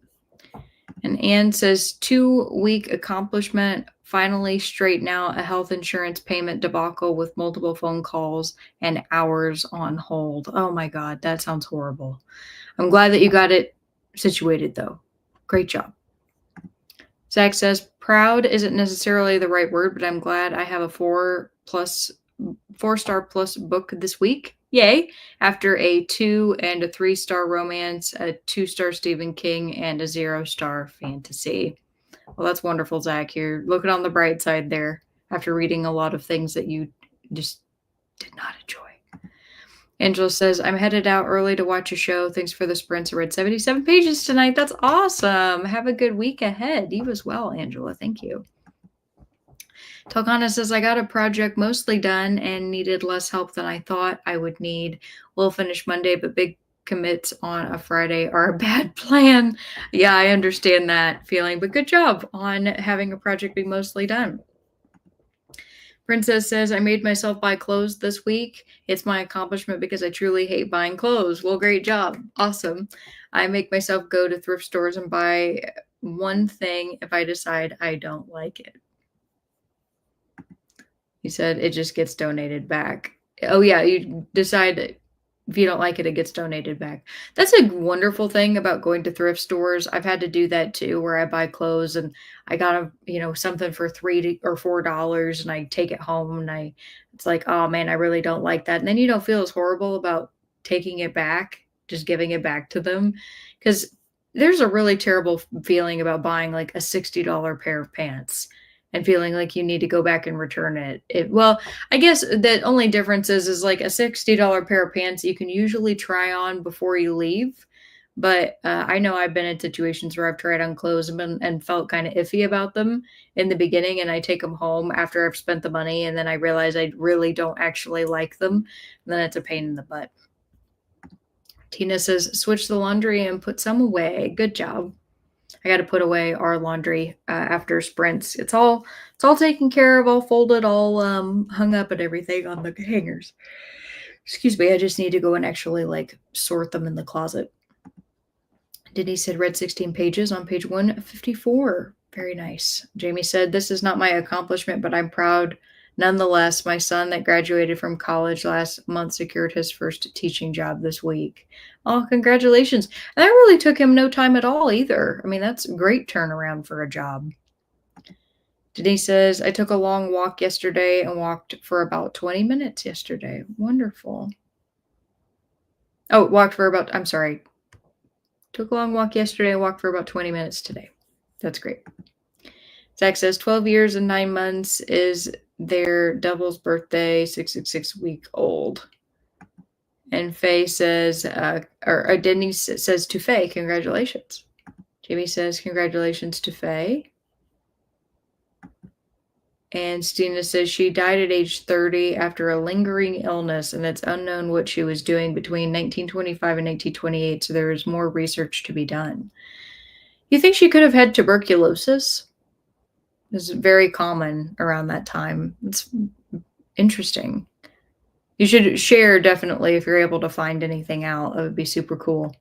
And Anne says, 2-week accomplishment, finally straighten out a health insurance payment debacle with multiple phone calls and hours on hold. Oh my God, that sounds horrible. I'm glad that you got it situated, though. Great job. Zach says, proud isn't necessarily the right word, but I'm glad I have a 4-star plus book this week. Yay. After a 2 and a 3-star romance, a 2-star Stephen King, and a 0-star fantasy. Well, that's wonderful, Zach. You're looking on the bright side there after reading a lot of things that you just did not enjoy. Angela says, I'm headed out early to watch a show. Thanks for the sprints. I read 77 pages tonight. That's awesome. Have a good week ahead. You as well, Angela. Thank you. Talkana says, I got a project mostly done and needed less help than I thought I would need. We'll finish Monday, but big commits on a Friday are a bad plan. Yeah, I understand that feeling, but good job on having a project be mostly done. Princess says, I made myself buy clothes this week. It's my accomplishment because I truly hate buying clothes. Well, great job. Awesome. I make myself go to thrift stores and buy one thing if I decide I don't like it. He said it just gets donated back. Oh, yeah, you decide that if you don't like it, it gets donated back. That's a wonderful thing about going to thrift stores. I've had to do that too, where I buy clothes and I got something for $3 or $4, and I take it home, and it's like, oh man, I really don't like that. And then you don't feel as horrible about taking it back, just giving it back to them, because there's a really terrible feeling about buying like a $60 pair of pants and feeling like you need to go back and return it. Well, I guess the only difference is like a $60 pair of pants you can usually try on before you leave. But I know I've been in situations where I've tried on clothes and felt kind of iffy about them in the beginning, and I take them home after I've spent the money, and then I realize I really don't actually like them. And then it's a pain in the butt. Tina says, switch the laundry and put some away. Good job. I got to put away our laundry after sprints. It's all taken care of, all folded, all hung up and everything on the hangers. Excuse me. I just need to go and actually like sort them in the closet. Denise said read 16 pages on page 154. Very nice. Jamie said, "This is not my accomplishment, but I'm proud nonetheless. My son that graduated from college last month secured his first teaching job this week." Oh, congratulations. And that really took him no time at all either. I mean, that's a great turnaround for a job. Denise says, "I took a long walk yesterday and walked for about 20 minutes yesterday." Wonderful. Oh, walked for about, I'm sorry. Took a long walk yesterday and walked for about 20 minutes today. That's great. Zach says 12 years and 9 months is their double's birthday, 666 week old. And Faye says, or Denise says to Faye, congratulations. Jamie says, congratulations to Faye. And Stina says she died at age 30 after a lingering illness, and it's unknown what she was doing between 1925 and 1928, so there is more research to be done. You think she could have had tuberculosis? It's very common around that time. It's interesting. You should share definitely if you're able to find anything out. That would be super cool.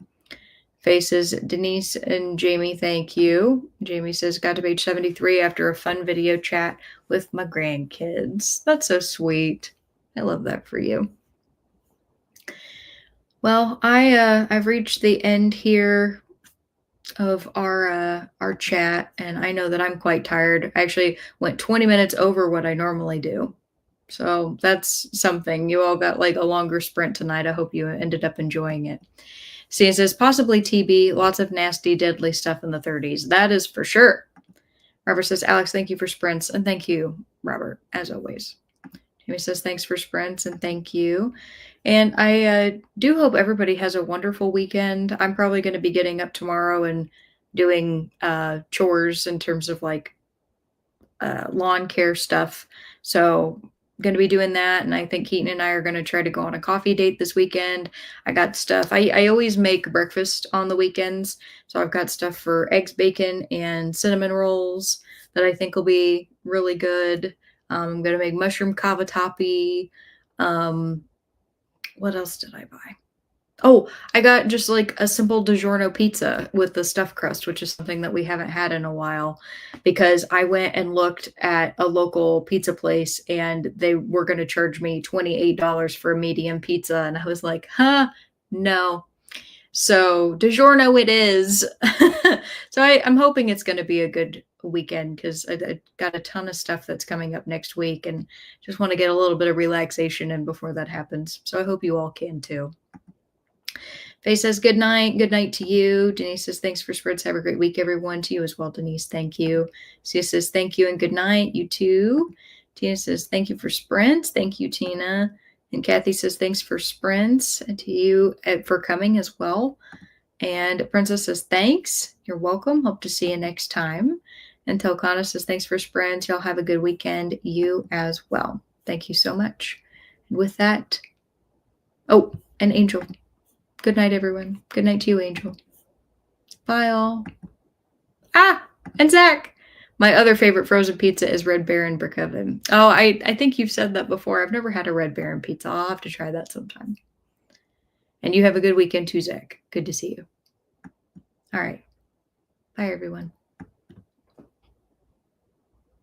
Faces, Denise and Jamie, thank you. Jamie says, got to page 73 after a fun video chat with my grandkids. That's so sweet. I love that for you. Well, I've reached the end here of our chat, and I know that I'm quite tired. I actually went 20 minutes over what I normally do. So that's something. You all got like a longer sprint tonight. I hope you ended up enjoying it. See, it says possibly TB, lots of nasty, deadly stuff in the 30s. That is for sure. Robert says, Alex, thank you for sprints. And thank you, Robert, as always. Jamie says, thanks for sprints and thank you. And I do hope everybody has a wonderful weekend. I'm probably going to be getting up tomorrow and doing chores in terms of like lawn care stuff. So going to be doing that, and I think Keaton and I are going to try to go on a coffee date this weekend. I got stuff. I always make breakfast on the weekends, so I've got stuff for eggs, bacon, and cinnamon rolls that I think will be really good. I'm going to make mushroom cavatappi. What else did I buy? Oh, I got just like a simple DiGiorno pizza with the stuffed crust, which is something that we haven't had in a while, because I went and looked at a local pizza place and they were going to charge me $28 for a medium pizza. And I was like, no. So DiGiorno it is. So I'm hoping it's going to be a good weekend because I got a ton of stuff that's coming up next week and just want to get a little bit of relaxation in before that happens. So I hope you all can too. Faye says, good night. Good night to you. Denise says, thanks for spreads. Have a great week, everyone. To you as well, Denise. Thank you. Sia says, thank you and good night. You too. Tina says, thank you for sprints. Thank you, Tina. And Kathy says, thanks for sprints. And to you for coming as well. And Princess says, thanks. You're welcome. Hope to see you next time. And Telkana says, thanks for sprints. Y'all have a good weekend. You as well. Thank you so much. And with that, oh, and Angel. Good night, everyone. Good night to you, Angel. Bye, all. And Zach. My other favorite frozen pizza is Red Baron Brick Oven. Oh, I think you've said that before. I've never had a Red Baron pizza. I'll have to try that sometime. And you have a good weekend too, Zach. Good to see you. All right. Bye, everyone.